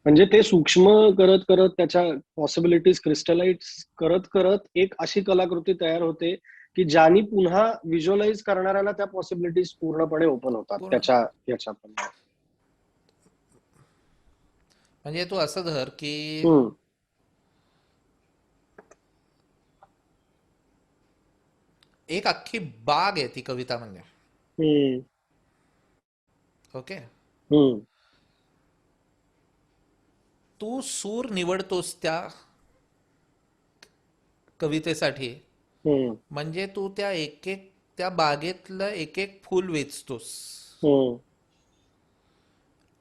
म्हणजे ते सूक्ष्म करत करत त्याच्या पॉसिबिलिटीज क्रिस्टलाइज करत करत एक अशी कलाकृती तयार होते की ज्यानी पुन्हा व्हिज्युअलाइज करणाऱ्याला त्या पॉसिबिलिटीज पूर्णपणे ओपन होतात पूर्ण त्याच्या याच्याप्रमाणे. म्हणजे तू असं धर की हम्म. एक अख्खी बाग आहे ती कविता म्हणजे. हम्म. ओके. हम्म. तू सूर निवडतोस त्या कवितेसाठी, हम्म. म्हणजे तू त्या बागेतलं एक एक फूल वेचतोस हम्म.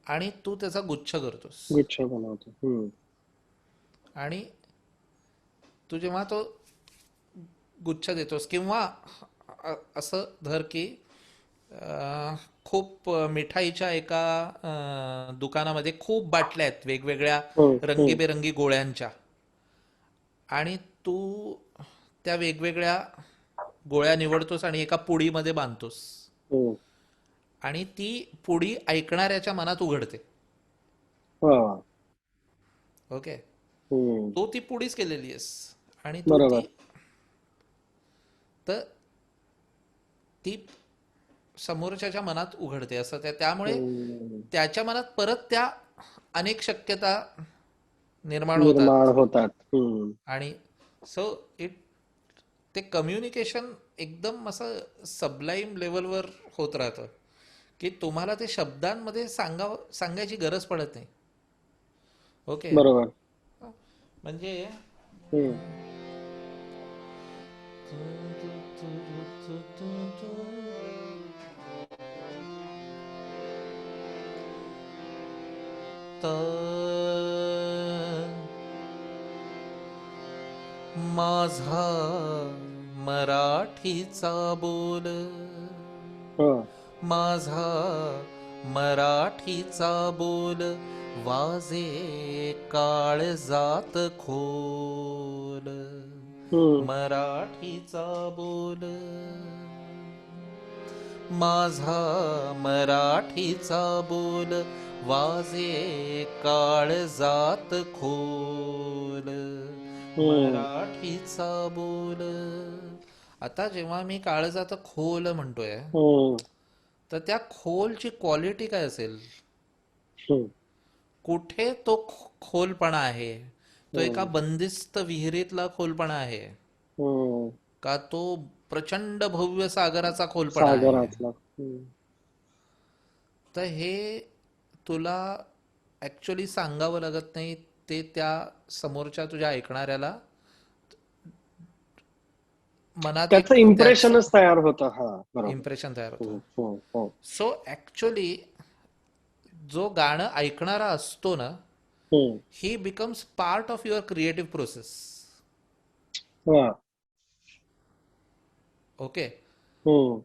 आणि तू त्याचा गुच्छ करतोस. गुच्छ बनवतो. हम्म. आणि तू जेव्हा तो गुच्छ देतोस, किंवा असं धर की खूप मिठाईच्या एका दुकानामध्ये खूप बाटल्या आहेत वेगवेगळ्या हम्म. हम्म. रंगीबेरंगी गोळ्यांच्या, आणि तू त्या वेगवेगळ्या गोळ्या निवडतोस आणि एका पुडीमध्ये बांधतोस, हम्म. आणि ती पुडी ऐकणाऱ्याच्या मनात उघडते. हा. ओके. हम्म. तू ती पुडीच केलेली आहेस, आणि बरोबर. तर ती समोरच्याच्या मनात उघडते असं त्यामुळे हम्म. त्याच्या मनात परत त्या अनेक शक्यता निर्माण होतात. निर्माण होतात. हम्म. आणि सो ते कम्युनिकेशन एकदम असं सबलाईम लेवलवर होत राहतं, की तुम्हाला ते शब्दांमध्ये सांगायची गरज पडत नाही. ओके. बरोबर. म्हणजे हम्म. माझा मराठीचा बोल, हा. माझा मराठीचा बोल, वाजे काळजात खोल. हम्म. मराठीचा बोल, माझा मराठीचा बोल, वाजे काळजात खोल. हम्म. मराठीचा बोल. आता जेव्हा मी काळजात खोल म्हणतोय, हम्म. तर त्या खोलची क्वालिटी काय असेल? हम्म. कुठे तो खोलपणा आहे? तो एका हम्म. बंदिस्त विहिरीतला खोलपणा आहे, हम्म. का तो प्रचंड भव्य सागराचा खोलपणा आहे? सागरातला. हम्म. तर हे तुला ऍक्च्युली सांगावं लागत नाही, ते त्या समोरच्या तुझ्या ऐकणाऱ्याला मनात त्याचं एक त्याचं इम्प्रेशनच तयार होतं. हा, बरोबर. इम्प्रेशन तयार हम्म. होतं. हम्म. हम्म. सो ऍक्च्युली जो गाणं ऐकणारा असतो ना, हम्म. ही becomes part of your creative process. हा. ओके. हम्म.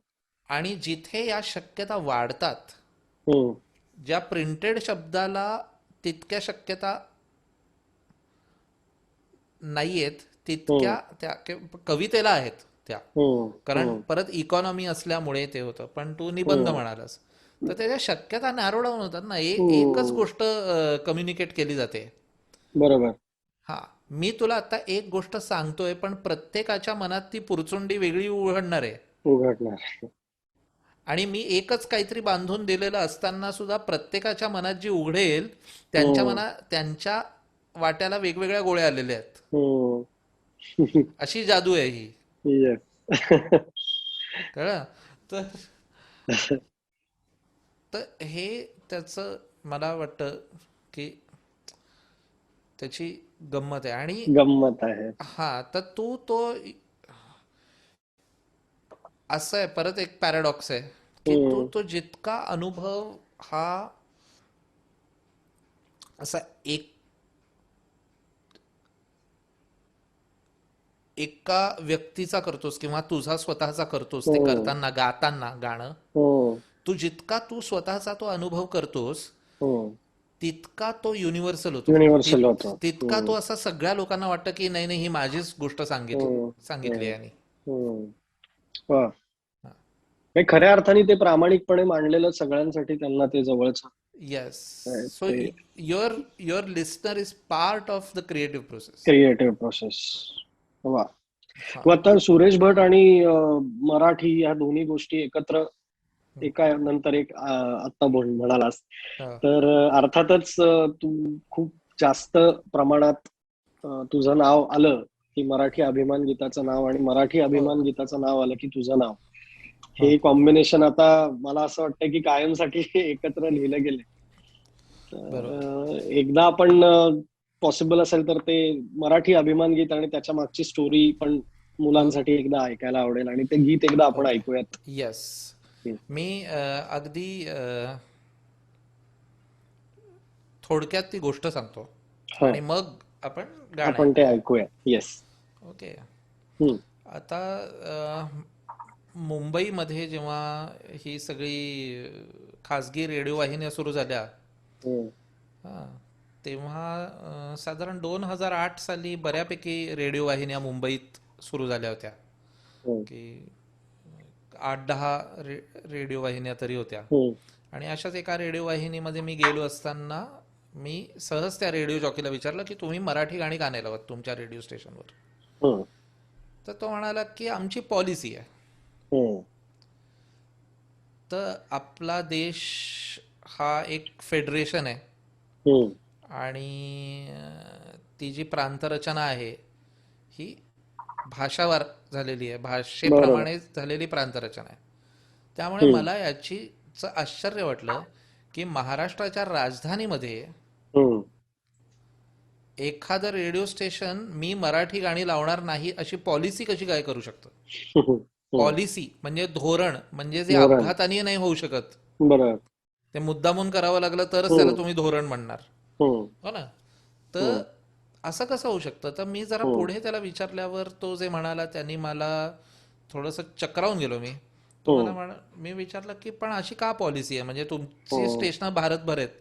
आणि जिथे या शक्यता वाढतात, हम्म. ज्या प्रिंटेड शब्दाला तितक्या शक्यता नाहीयेत, हम्म. तितक्या त्या कवितेला आहेत त्या. हम्म. कारण हम्म. परत इकॉनॉमी असल्यामुळे ते होतं. पण तू निबंध हम्म. म्हणालास, तर त्याच्या शक्यता नॅरो डाऊन होतात ना. एकच हम्म. गोष्ट कम्युनिकेट केली जाते. बरोबर. हा, मी तुला आता एक गोष्ट सांगतोय, पण प्रत्येकाच्या मनात ती पुरचुंडी वेगळी उघडणार आहे. उघडणार. आणि मी एकच काहीतरी बांधून दिलेलं असताना सुद्धा प्रत्येकाच्या मनात जी उघडेल, हम्म. त्यांच्या वाट्याला वेगवेगळ्या गोळ्या आलेल्या आहेत. हम्म. अशी जादू आहे ही. येस. कळलं? तर तर हे त्याचं मला वाटतं की त्याची गंमत आहे. आणि गंमत आहे. हा, तर तो असं आहे, परत एक पॅराडॉक्स आहे की हम्म. तो जितका अनुभव हा असा एका व्यक्तीचा करतोस किंवा तुझा स्वतःचा करतोस, ते हम्म. करताना गाताना गाणं, हम्म. जितका तू स्वतःचा तो अनुभव करतोस हम्म. तितका तो युनिव्हर्सल होतो. युनिव्हर्सल होतो. तितका हम्म. तो असा सगळ्या लोकांना वाटतं की नाही नाही, ही माझीच गोष्ट हम्म. सांगितली हम्म. आहे. आणि हम्म. वा. म्हणजे खऱ्या अर्थाने ते प्रामाणिकपणे मांडलेलं सगळ्यांसाठी त्यांना ते जवळचं येस. आहे सो ते. Your listener is part of the creative process. Creative process. वा. हा. मग आता सुरेश भट आणि मराठी या दोन्ही गोष्टी एकत्र एका नंतर एक आता म्हणालास, हा. तर अर्थातच तू खूप जास्त प्रमाणात तुझं नाव आलं की मराठी अभिमान गीताचं नाव, आणि मराठी हो. अभिमान गीताचं नाव आलं की तुझं नाव. हा. हे कॉम्बिनेशन आता मला असं वाटतं की कायमसाठी एकत्र लिहिलं गेले. बरोबर. एकदा आपण पॉसिबल असेल तर ते मराठी अभिमान गीत आणि त्याच्या मागची स्टोरी पण मुलांसाठी एकदा ऐकायला आवडेल, आणि ते गीत एकदा आपण ओके. ऐकूयात. येस. मी अगदी थोडक्यात ती गोष्ट सांगतो हा, आणि मग आपण गाणं आपण ते ऐकूया. ऐकूया. येस. ओके. हम्म. आता मुंबईमध्ये जेव्हा ही सगळी खाजगी रेडिओ वाहिन्या सुरू झाल्या, हम्म. हां, तेव्हा साधारण 2008 साली बऱ्यापैकी रेडिओ वाहिन्या मुंबईत सुरू झाल्या होत्या. हम्म. की 8-10 रेडिओ वाहिन्या तरी होत्या. हम्म. आणि अशाच एका रेडिओ वाहिनीमध्ये मी गेलो असताना मी सहज त्या रेडिओ जॉकीला विचारलं की तुम्ही मराठी गाणी का नाही लावत तुमच्या रेडिओ स्टेशनवर. हम्म. तर तो म्हणाला की आमची पॉलिसी आहे. हम्म. तर आपला देश हा एक फेडरेशन आहे हम्म. आणि ती जी प्रांतरचना आहे ही भाषावर झालेली आहे, बरोबर. भाषेप्रमाणे झालेली प्रांतरचना आहे. त्यामुळे हम्म. मला याचीच आश्चर्य वाटलं की महाराष्ट्राच्या राजधानीमध्ये हम्म. एखादं रेडिओ स्टेशन मी मराठी गाणी लावणार नाही अशी पॉलिसी कशी काय करू शकतं. हम्म. पॉलिसी म्हणजे धोरण, म्हणजे जे धोरण. अपघाताने नाही होऊ शकत, बरोबर. ते मुद्दामून करावं लागलं तरच त्याला हम्म. तुम्ही धोरण म्हणणार. हम्म. हो ना. तर हम्म. असं कसं होऊ शकतं. तर मी जरा हम्म. पुढे त्याला विचारल्यावर तो जे म्हणाला त्यांनी मला थोडंसं चक्रावून गेलो मी. तो हम्म. मी विचारलं की पण अशी का पॉलिसी आहे, म्हणजे तुमची हम्म. स्टेशनं भारतभर आहेत,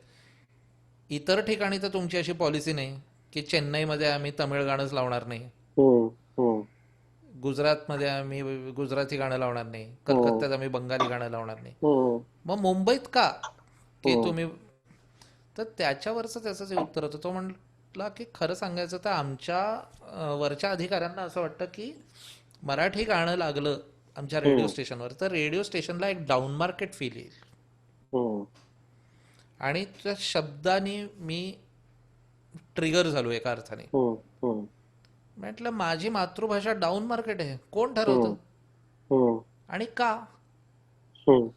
इतर ठिकाणी तर तुमची अशी पॉलिसी नाही की चेन्नईमध्ये आम्ही तमिळ गाणंच लावणार नाही, हम्म. हम्म. गुजरातमध्ये आम्ही गुजराती गाणं लावणार नाही, हम्म. कलकत्त्यात आम्ही बंगाली गाणं लावणार नाही, हम्म. मग मुंबईत का की हम्म. तुम्ही. तर त्याच्यावरचं त्याचं जे उत्तर होतं, तो म्हटला की खरं सांगायचं तर आमच्या वरच्या अधिकाऱ्यांना असं वाटतं की मराठी गाणं लागलं आमच्या रेडिओ हम्म. स्टेशनवर तर रेडिओ स्टेशनला एक डाऊन मार्केट फील येईल. हम्म. आणि त्या शब्दाने मी ट्रिगर झालो एका अर्थाने. हम्म. हम्म. म्हटलं माझी मातृभाषा डाऊन मार्केट आहे, कोण ठरवतं हम्म. हम्म. आणि का. हम्म.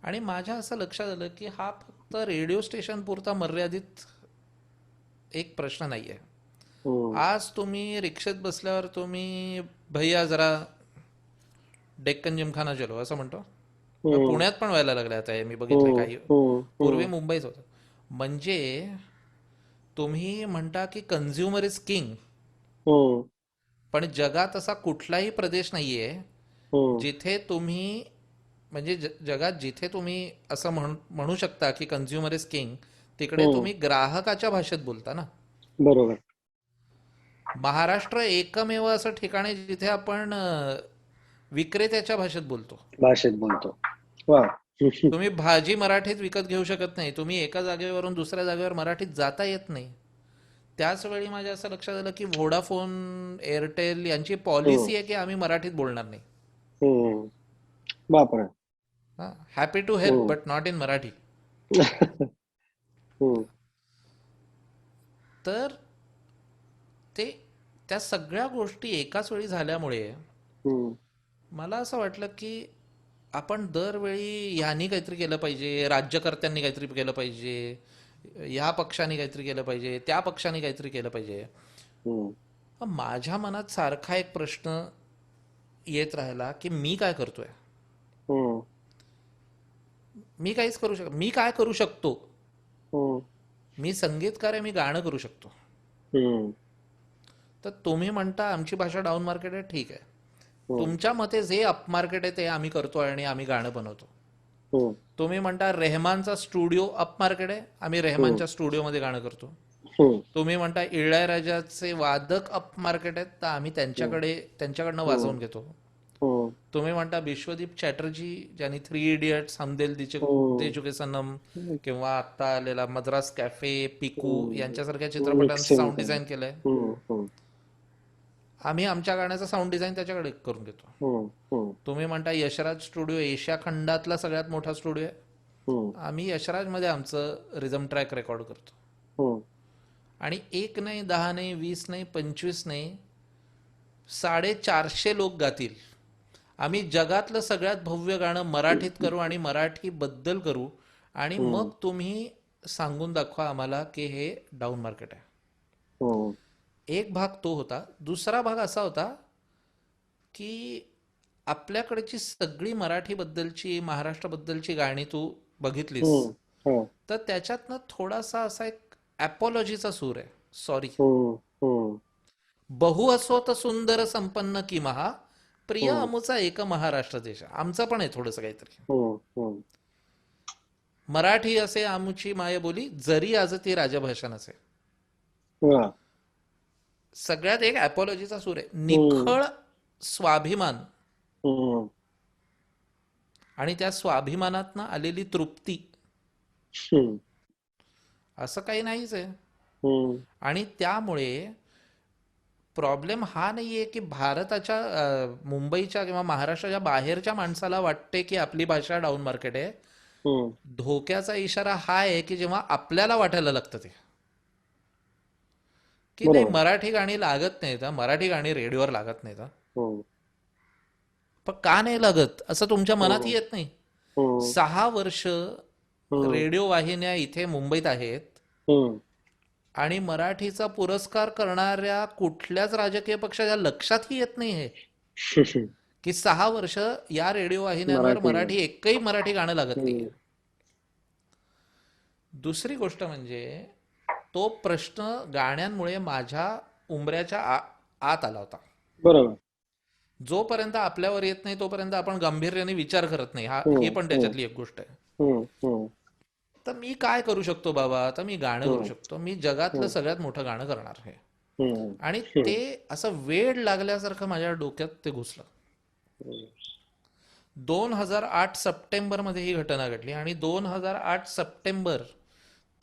आणि माझ्या असं लक्षात आलं की हा फक्त रेडिओ स्टेशन पुरता मर्यादित एक प्रश्न नाही आहे. हम्म. आज तुम्ही रिक्षेत बसल्यावर तुम्ही भैया जरा डेक्कन जिमखाना चलो असं म्हणतो. हम्म. पुण्यात पण व्हायला लागलं आता हे मी बघितलंय हम्म. काही. हम्म. पूर्वी हम्म. मुंबईच होतं. म्हणजे तुम्ही म्हणता की कन्झ्युमर इज किंग, हम्म. पण जगात असा कुठलाही प्रदेश नाहीये हम्म. जिथे तुम्ही, म्हणजे जगात जिथे तुम्ही असं म्हणू शकता की कन्झ्युमर इज किंग, तिकडे हम्म. तुम्ही ग्राहकाच्या भाषेत बोलता ना. बरोबर. महाराष्ट्र एकमेव असं ठिकाण आहे जिथे आपण विक्रेत्याच्या भाषेत बोलतो. भाषेत बोलतो. वा. तुम्ही भाजी मराठीत विकत घेऊ शकत नाही, तुम्ही एका जागेवरून दुसऱ्या जागेवर मराठीत जाता येत नाही. त्याच वेळी माझ्या असं लक्षात आलं की व्होडाफोन, एअरटेल यांची हम्म. पॉलिसी आहे की आम्ही मराठीत बोलणार नाही. हम्म. बापरे. हॅपी टू हेल्प हम्म. But not in Marathi. हम्म. तर ते त्या सगळ्या गोष्टी एकाच वेळी झाल्यामुळे हम्म. मला असं वाटलं की आपण दरवेळी ह्यांनी काहीतरी केलं पाहिजे, राज्यकर्त्यांनी काहीतरी केलं पाहिजे, ह्या पक्षाने काहीतरी केलं पाहिजे, त्या पक्षाने काहीतरी केलं पाहिजे. हम्म. मग माझ्या मनात सारखा एक प्रश्न येत राहिला की मी काय करतोय. हम्म. मी काय करू शकतो. हम्म. मी संगीतकार आहे, मी गाणं करू शकतो. हम्म. तर तुम्ही म्हणता आमची भाषा डाऊन मार्केट आहे, ठीक आहे. हम्म. तुमच्या मते जे अप मार्केट आहे ते आम्ही करतोय आणि आम्ही गाणं बनवतो. हम्म. तुम्ही म्हणता रेहमानचा स्टुडिओ अप मार्केट आहे, आम्ही रेहमानच्या स्टुडिओमध्ये गाणं करतो. हम्म. तुम्ही म्हणता इळ्याराजाचे वादक अप मार्केट आहेत, तर आम्ही त्यांच्याकडनं वाजवून घेतो. हम्म. तुम्ही म्हणता विश्वदीप चॅटर्जी ज्यांनी 3 इडियट्स, हम दिल दे चुके सनम किंवा आता आलेला मद्रास कॅफे, पिकू यांच्यासारख्या चित्रपटांचं साऊंड डिझाईन केलंय, हम्म. आम्ही आमच्या गाण्याचं साऊंड डिझाईन त्याच्याकडे करून घेतो. हम्म. तुम्ही म्हणता यशराज स्टुडिओ एशिया खंडातला सगळ्यात मोठा स्टुडिओ आहे, हम्म. आम्ही यशराजमध्ये आमचं रिझम ट्रॅक रेकॉर्ड करतो. हम्म. आणि 1 नाही, 10 नाही, 20 नाही, 25 नाही, 450 लोक गातील. आम्ही जगातलं सगळ्यात भव्य गाणं मराठीत करू आणि मराठीबद्दल करू आणि मग तुम्ही सांगून दाखवा आम्हाला की हे डाऊन मार्केट आहे. हम्म. एक भाग तो होता. दुसरा भाग असा होता की आपल्याकडची सगळी मराठीबद्दलची, महाराष्ट्राबद्दलची गाणी तू बघितलीस, हम्म. तर त्याच्यातनं थोडासा असा एक ॲपॉलॉजीचा सूर आहे. सॉरी, हम्म. बहु असोत सुंदर संपन्न की महा, प्रिय अमुचा एक महाराष्ट्र देश. आमचं पण आहे थोडंसं काहीतरी. हम्म. मराठी असे आमुची मायबोली, जरी आज ती राजभाषा नसे. वा. सगळ्यात एक ॲपॉलॉजीचा सूर आहे. निखळ स्वाभिमान हम्म. आणि त्या स्वाभिमानातनं आलेली तृप्ती, हम्म. असं काही नाहीच आहे. हम्म. आणि त्यामुळे प्रॉब्लेम हा नाहीये की भारताच्या मुंबईच्या किंवा महाराष्ट्राच्या बाहेरच्या माणसाला वाटते की आपली भाषा डाऊन मार्केट आहे. हम्म. धोक्याचा इशारा हा आहे की जेव्हा आपल्याला वाटायला लागतं ते की नाही, बरोबर. मराठी गाणी लागत नाहीत, मराठी गाणी रेडिओवर लागत नाहीत. हम्म. पण का नाही लागत असं तुमच्या मनातही येत नाही. हम्म. 6 वर्ष रेडिओ वाहिन्या इथे मुंबईत आहेत हम्म. आणि मराठीचा पुरस्कार करणाऱ्या कुठल्याच राजकीय पक्षाच्या लक्षातही येत नाही हे की 6 वर्ष या रेडिओ वाहिन्यांवर मराठी एकही मराठी गाणं लागत नाहीये. दुसरी गोष्ट म्हणजे तो प्रश्न गाण्यांमुळे माझ्या उंबऱ्याच्या आत आला होता. बरोबर. जोपर्यंत आपल्यावर येत नाही तोपर्यंत आपण गांभीर्याने विचार करत नाही. ही पण त्याच्यातली एक गोष्ट आहे. हम्म. तर मी काय करू शकतो बाबा, तर मी गाणं करू शकतो. मी जगातलं सगळ्यात मोठं गाणं करणार आहे. हम्म. आणि ते असं वेड लागल्यासारखं माझ्या डोक्यात ते घुसलं. 2008 सप्टेंबरमध्ये ही घटना घडली आणि 2008 सप्टेंबर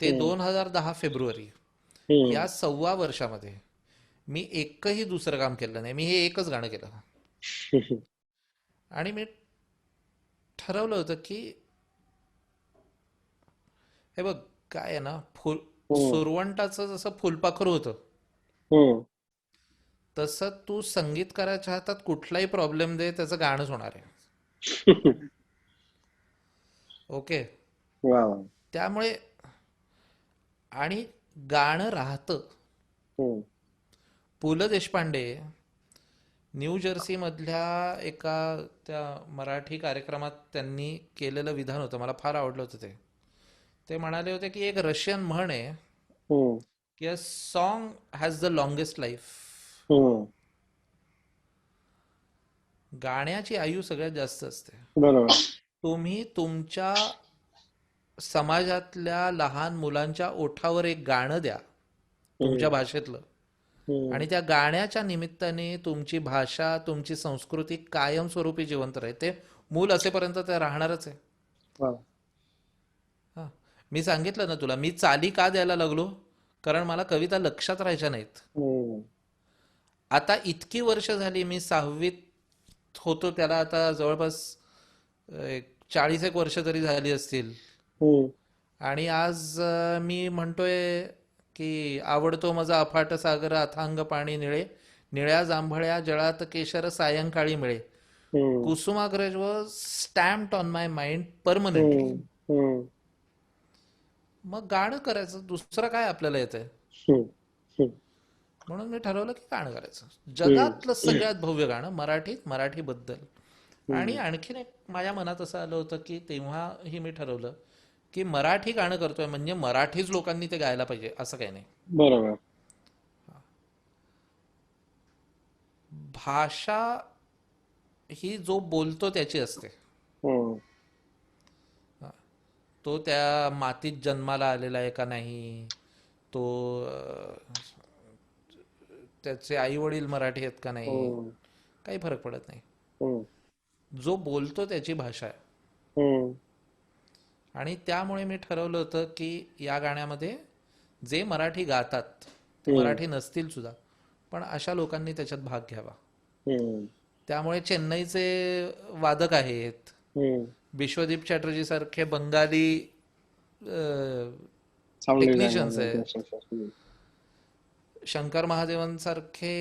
ते 2010 फेब्रुवारी या 1.25 वर्षामध्ये मी एकही दुसरं काम केलं नाही. मी हे एकच गाणं केलं. आणि मी ठरवलं होतं की हे बघ, काय आहे ना, सुरवंटाचं जसं फुलपाखरू होतं तसं तू संगीतकाराच्या हातात कुठलाही प्रॉब्लेम दे, त्याचं गाणंच होणार आहे. ओके. त्यामुळे आणि गाणं राहतं. पु ल देशपांडे न्यू जर्सी मधल्या एका त्या मराठी कार्यक्रमात त्यांनी केलेलं विधान होतं, मला फार आवडलं होतं. ते म्हणाले होते की एक रशियन म्हण आहे की a song has the longest life. गाण्याची आयु सगळ्यात जास्त असते. बरोबर. तुम्ही तुमच्या समाजातल्या लहान मुलांच्या ओठावर एक गाणं द्या तुमच्या भाषेतलं, आणि त्या गाण्याच्या निमित्ताने तुमची भाषा, तुमची संस्कृती कायमस्वरूपी जिवंत राहते. मूल असेपर्यंत ते राहणारच आहे. मी सांगितलं ना तुला, मी चाली का द्यायला लागलो, कारण मला कविता लक्षात राहायच्या नाहीत. आता इतकी वर्ष झाली, मी 6वीत होतो त्याला आता जवळपास 40 वर्ष तरी झाली असतील. आणि आज मी म्हणतोय की आवडतो माझा अफाट सागर, अथांग पाणी निळे, निळ्या जांभळ्या जळात केशर सायंकाळी मिळे. Hmm, Kusumagraj was stamped on my mind permanently. Hmm, hmm, मग गाणं करायचं, दुसरं काय आपल्याला येतंय. हम्म, हम्म, म्हणून मी ठरवलं की गाणं करायचं, हम्म, जगातलं सगळ्यात भव्य गाणं मराठीत, मराठीबद्दल. आणि हम्म. आणखीन एक माझ्या मनात असं आलं होतं की तेव्हाही मी ठरवलं की मराठी गाणं करतोय म्हणजे मराठीच लोकांनी ते गायला पाहिजे, असं काही नाही. बरोबर. भाषा ही जो बोलतो त्याची असते. हम्म, तो त्या मातीत जन्माला आलेला आहे का नाही, तो त्याचे आई वडील मराठी आहेत का नाही, हम्म, काही फरक पडत नाही. हम्म, जो बोलतो त्याची भाषा आहे. हम्म, आणि त्यामुळे मी ठरवलं होतं की या गाण्यामध्ये जे मराठी गातात ते हम्म, मराठी नसतील सुद्धा, पण अशा लोकांनी त्याच्यात भाग घ्यावा. हम्म, त्यामुळे चेन्नईचे वादक आहेत, हम्म. विश्वदीप चॅटर्जी सारखे बंगाली साऊंड टेक्निशियन्स डिझायनर. आहेत, शंकर महादेवनसारखे,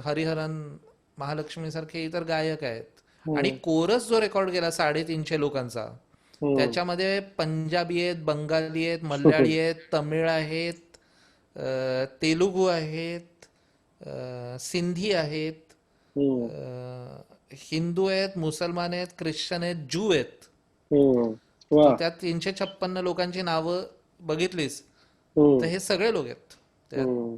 हरिहरन महालक्ष्मीसारखे इतर गायक आहेत. आणि हम्म, कोरस जो रेकॉर्ड केला 350 लोकांचा, हम्म. त्याच्यामध्ये पंजाबी आहेत, बंगाली आहेत, मल्याळी आहेत, तमिळ आहेत, तेलुगू आहेत, सिंधी आहेत, हम्म, हिंदू आहेत, मुसलमान आहेत, ख्रिश्चन आहेत, ज्यू आहेत. हम्म. तर वा. त्या 356 लोकांची नावं बघितलीस तर हम्म, हे सगळे लोक आहेत त्यात. हम्म,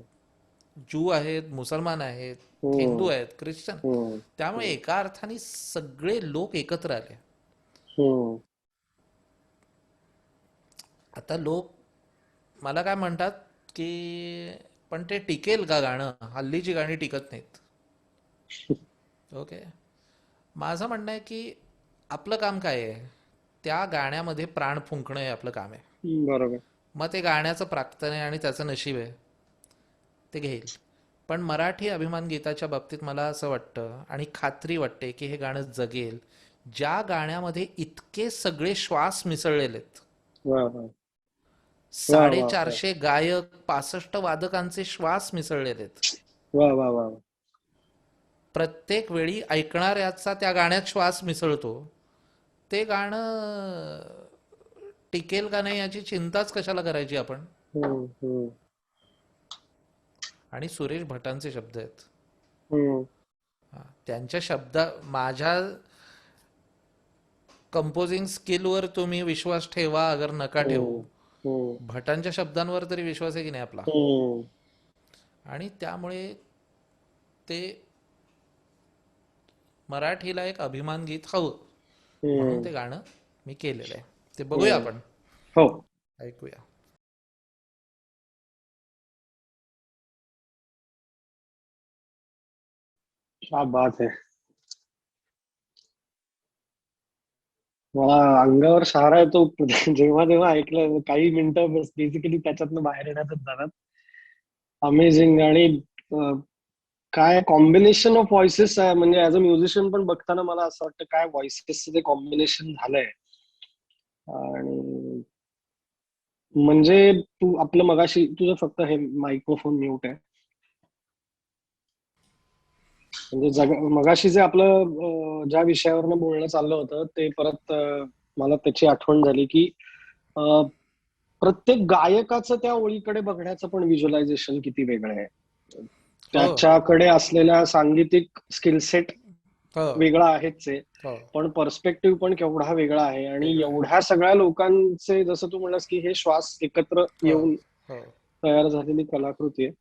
ज्यू आहेत, मुसलमान आहेत, हिंदू हम्म, आहेत, ख्रिश्चन. हम्म, त्यामुळे हम्म, एका अर्थाने सगळे लोक एकत्र आले. हम्म, आता लोक मला काय म्हणतात की पण ते टिकेल का गाणं, हल्लीची गाणी टिकत नाहीत. ओके, माझं म्हणणं आहे की आपलं काम काय आहे, त्या गाण्यामध्ये प्राण फुंकणं हे आपलं काम आहे. बरोबर. मग ते गाण्याचं प्राक्तन आहे आणि त्याचं नशीब आहे, ते घेईल. पण मराठी अभिमान गीताच्या बाबतीत मला असं वाटतं आणि खात्री वाटते की हे गाणं जगेल ज्या गाण्यामध्ये इतके सगळे श्वास मिसळलेले आहेत. वा वा वा वा वा 450 गायक, 65 वादकांचे श्वास मिसळलेले आहेत. वा वा वा. प्रत्येक वेळी ऐकणाऱ्याचा त्या गाण्यात श्वास मिसळतो. ते गाणं टिकेल का नाही याची चिंताच कशाला करायची आपण. हम्म, हम्म, आणि सुरेश भटांचे शब्द आहेत. हम्म, त्यांच्या शब्दा माझ्या कंपोजिंग स्किलवर तुम्ही विश्वास ठेवा अगर नका ठेवू, हम्म, हम्म, भटांच्या शब्दांवर तरी विश्वास आहे की नाही आपला. हम्म, आणि त्यामुळे ते मराठीला एक अभिमान गीत हवं म्हणून हम्म, ते गाणं मी केलेलं आहे. ते बघूया हम्म. आपण, हो. ऐकूया. क्या बात है. मला अंगावर शहारा येतो जेव्हा जेव्हा ऐकलं. काही मिनिटं बेसिकली त्याच्यातनं बाहेर येण्यातच जाणार. अमेझिंग. आणि काय कॉम्बिनेशन ऑफ व्हॉइसेस आहे. म्हणजे ऍज अ म्युझिशियन पण बघताना मला असं वाटतं काय व्हॉइसेसचं ते कॉम्बिनेशन झालंय. आणि म्हणजे तू आपलं मगाशी तुझं फक्त हे मायक्रोफोन म्यूट आहे. म्हणजे मगाशी जे आपलं ज्या विषयावरनं बोलणं चाललं होतं ते परत मला त्याची आठवण झाली की प्रत्येक गायकाचं त्या ओळीकडे बघण्याचं पण व्हिज्युअलायझेशन किती वेगळं आहे. हो त्याच्याकडे असलेला सांगीतिक स्किलसेट हो वेगळा आहेच आहे. हो, पण पर्स्पेक्टिव्ह पण केवढा वेगळा आहे. आणि वेगळं आहे. एवढ्या सगळ्या लोकांचे जसं तू म्हणलास की हे श्वास एकत्र हो येऊन हो, तयार झालेली कलाकृती आहे.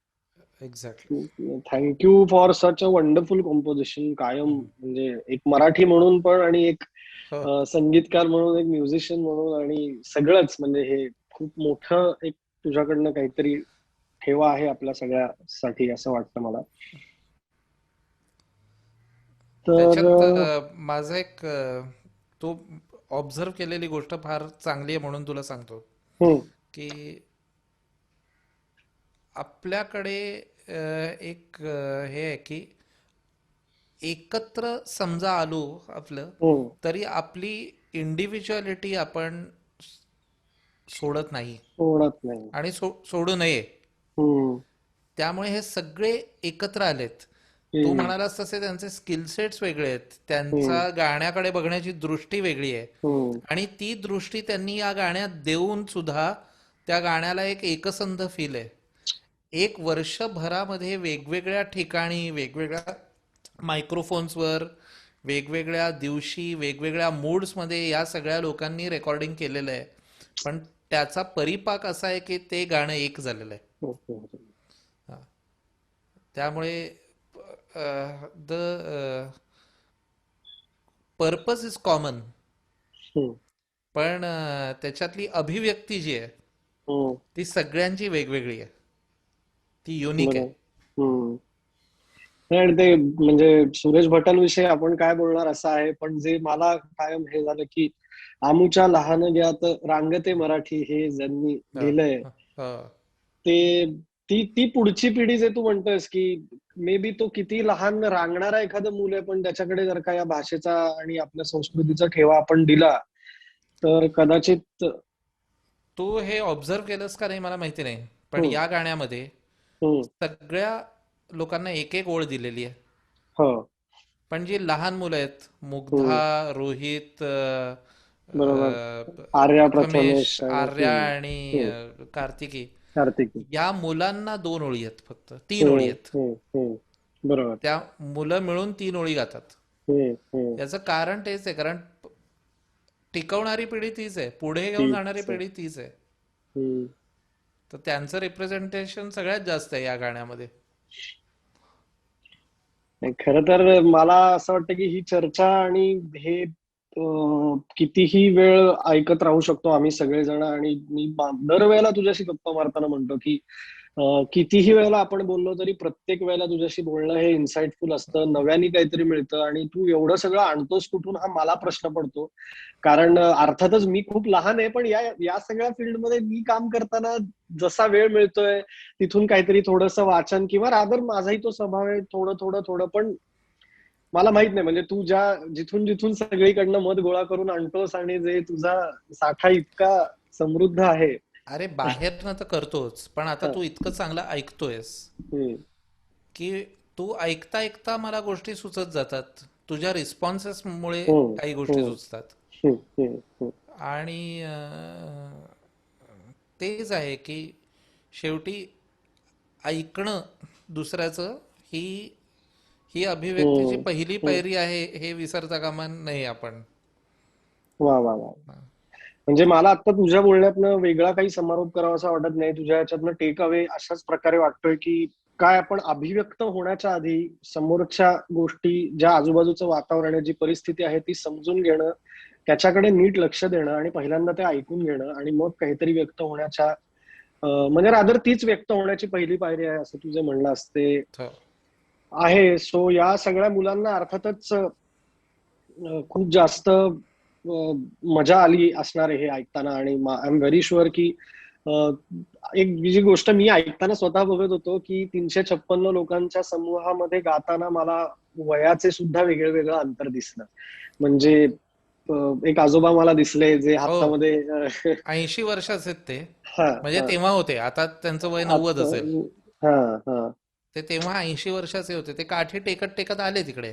Exactly. Thank you for such a wonderful composition. कायम म्हणजे एक मराठी म्हणून पण आणि एक हो, संगीतकार म्हणून, एक म्युझिशियन म्हणून आणि सगळंच म्हणजे हे खूप मोठं एक तुझ्याकडनं काहीतरी ठेवा आहे आपल्या सगळ्यासाठी असं वाटतं मला. तर त्याच्यात माझं एक तो ऑब्झर्व केलेली गोष्ट फार चांगली आहे म्हणून तुला सांगतो हम्म, की आपल्याकडे एक हे आहे की एकत्र समजा आलो आपलं, हम्म, तरी आपली इंडिव्हिज्युअलिटी आपण सोडत नाही सोडत नाही. आणि सोडू नये. हम्म, त्यामुळे हे सगळे एकत्र आलेत. तू म्हणालास तसे त्यांचे स्किल सेट्स वेगळे आहेत, त्यांचा गाण्याकडे बघण्याची दृष्टी वेगळी आहे, आणि ती दृष्टी त्यांनी या गाण्यात देऊन सुद्धा त्या गाण्याला एक एकसंध फील आहे. एक वर्षभरामध्ये वेगवेगळ्या ठिकाणी, वेगवेगळ्या मायक्रोफोन्सवर, वेगवेगळ्या दिवशी, वेगवेगळ्या मूड्समध्ये या सगळ्या लोकांनी रेकॉर्डिंग केलेलं आहे, पण त्याचा परिपाक असा आहे की ते गाणं एक झालेलं आहे. हा. त्यामुळे द पर्पज इज कॉमन, पण त्याच्यातली अभिव्यक्ती जी आहे ती सगळ्यांची वेगवेगळी आहे, ती युनिक आहे. आणि ते म्हणजे सुरेश भटांविषयी आपण काय बोलणार असं आहे, पण जे मला कायम हे झालं की आमुच्या लहान ग्यात रांगते मराठी हे ज्यांनी लिहिलंय ते ती पुढची पिढी जे तू म्हणतोयस की मे बी तो किती लहान रांगणारा एखादं मूल आहे, पण त्याच्याकडे जर का या भाषेचा आणि आपल्या संस्कृतीचा ठेवा आपण दिला तर कदाचित. तू हे ऑब्झर्व केलंस का नाही मला माहिती नाही, पण या गाण्यामध्ये सगळ्या लोकांना एक एक ओळ दिलेली आहे, पण जी लहान मुलं आहेत, मुग्धा, रोहित, आर्या, प्रथमेश, आर्या आणि कार्तिकी, या मुलांना 2 ओळी आहेत, फक्त 3 ओळी आहेत. बरोबर, त्या मुलं मिळून 3 ओळी गातात. याचं कारण तेच आहे, कारण टिकवणारी पिढी तीच आहे, पुढे घेऊन जाणारी पिढी तीच आहे, तर त्यांचं रिप्रेझेंटेशन सगळ्यात जास्त आहे या गाण्यामध्ये. खर तर मला असं वाटतं की ही चर्चा आणि हे कितीही वेळ ऐकत राहू शकतो आम्ही सगळेजण, आणि मी दरवेळेला तुझ्याशी गप्पा मारताना म्हणतो की कितीही वेळेला आपण बोललो तरी प्रत्येक वेळेला तुझ्याशी बोलणं हे इन्साइटफुल असतं, नव्याने काहीतरी मिळतं. आणि तू एवढं सगळं आणतोस कुठून हा मला प्रश्न पडतो, कारण अर्थातच मी खूप लहान आहे, पण या सगळ्या फील्डमध्ये मी काम करताना जसा वेळ मिळतोय तिथून काहीतरी थोडंसं वाचन, किंवा रादर माझाही तो स्वभाव आहे थोडं थोडं थोडं, पण मला माहित नाही म्हणजे तू जिथून जिथून सगळीकडनं मत गोळा करून आणतोस आणि जे तुझा साठा इतका समृद्ध आहे. अरे बाहेरनं तर करतोच, पण आता तू इतकं चांगलं ऐकतोयस की तू ऐकता ऐकता मला गोष्टी सुचत जातात, तुझ्या रिस्पॉन्सेस मुळे काही गोष्टी सुचतात. आणि तेच आहे की शेवटी ऐकणं दुसऱ्याचं ही अभिव्यक्तीची पहिली पायरी आहे, हे विसरता कामा नाही आपण. वा वा वा. म्हणजे मला आता तुझ्या बोलण्यातनं वेगळा काही समारोप करावा असं वाटत नाही, तुझ्या याच्यातनं टेक अवे अशाच प्रकारे वाटतोय की काय आपण अभिव्यक्त होण्याच्या आधी समोरच्या गोष्टी, ज्या आजूबाजूचं वातावरण आहे, जी परिस्थिती आहे ती समजून घेणं, त्याच्याकडे नीट लक्ष देणं आणि पहिल्यांदा ते ऐकून घेणं आणि मग काहीतरी व्यक्त होण्याच्या म्हणजे रादर तीच व्यक्त होण्याची पहिली पायरी आहे असं तुझे म्हणणं असते आहे. सो या सगळ्या मुलांना अर्थातच खूप जास्त मजा आली असणार आहे हे ऐकताना, आणि आय एम व्हेरी शुअर की एक जी गोष्ट मी ऐकताना स्वतः बघत होतो की 356 लोकांच्या समूहामध्ये गाताना मला वयाचे सुद्धा वेगळं वेगळं अंतर दिसलं. म्हणजे एक आजोबा मला दिसले जे हातामध्ये 80 वर्षाचे ते, म्हणजे तेव्हा होते, आता त्यांचं वय 90 असेल, ते तेव्हा 80 वर्षाचे होते, ते काठी टेकत टेकत आले तिकडे.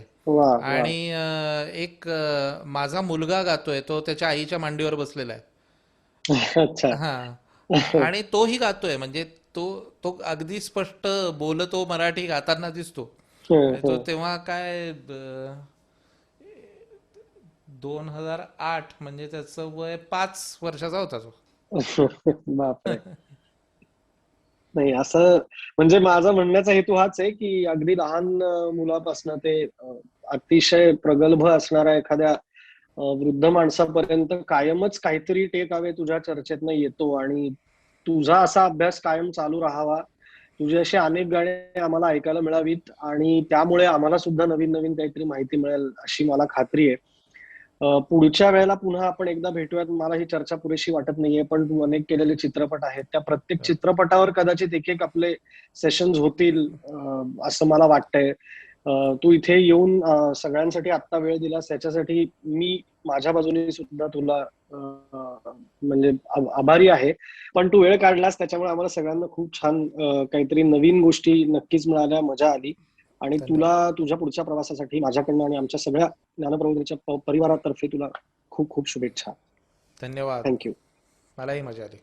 आणि एक माझा मुलगा गातोय, तो त्याच्या आईच्या मांडीवर बसलेला आहे. हा, आणि तोही गातोय, म्हणजे तो अगदी स्पष्ट बोलतो, मराठी गाताना दिसतो. तो तेव्हा काय 2008, म्हणजे त्याचं वय 5 वर्षाचा होता तो. बापरे. नाही असं म्हणजे माझा म्हणण्याचा हेतू हाच आहे की अगदी लहान मुलापासून ते अतिशय प्रगल्भ असणाऱ्या एखाद्या वृद्ध माणसापर्यंत कायमच काहीतरी टेक अवे तुझ्या चर्चेतनं येतो, आणि तुझा असा अभ्यास कायम चालू राहावा, तुझे असे अनेक गाणे आम्हाला ऐकायला मिळावीत, आणि त्यामुळे आम्हाला सुद्धा नवीन नवीन काहीतरी माहिती मिळेल अशी मला खात्री आहे. पुढच्या वेळेला पुन्हा आपण एकदा भेटूयात. मला ही चर्चा पुरेशी वाटत नाहीये, पण तू अनेक केलेले चित्रपट आहेत, त्या प्रत्येक चित्रपटावर कदाचित एक एक आपले सेशन्स होतील असं मला वाटतंय. तू इथे येऊन सगळ्यांसाठी आत्ता वेळ दिलास त्याच्यासाठी मी माझ्या बाजूने सुद्धा तुला म्हणजे आभारी आहे. पण तू वेळ काढलास त्याच्यामुळे आम्हाला सगळ्यांना खूप छान काहीतरी नवीन गोष्टी नक्कीच मिळाल्या, मजा आली. आणि धन्यवाद. तुला तुझ्या पुढच्या प्रवासासाठी माझ्याकडनं आणि आमच्या सगळ्या ज्ञानप्रबोधिनीच्या परिवारातर्फे तुला खूप खूप शुभेच्छा. धन्यवाद. थँक्यू. मलाही मजा आली.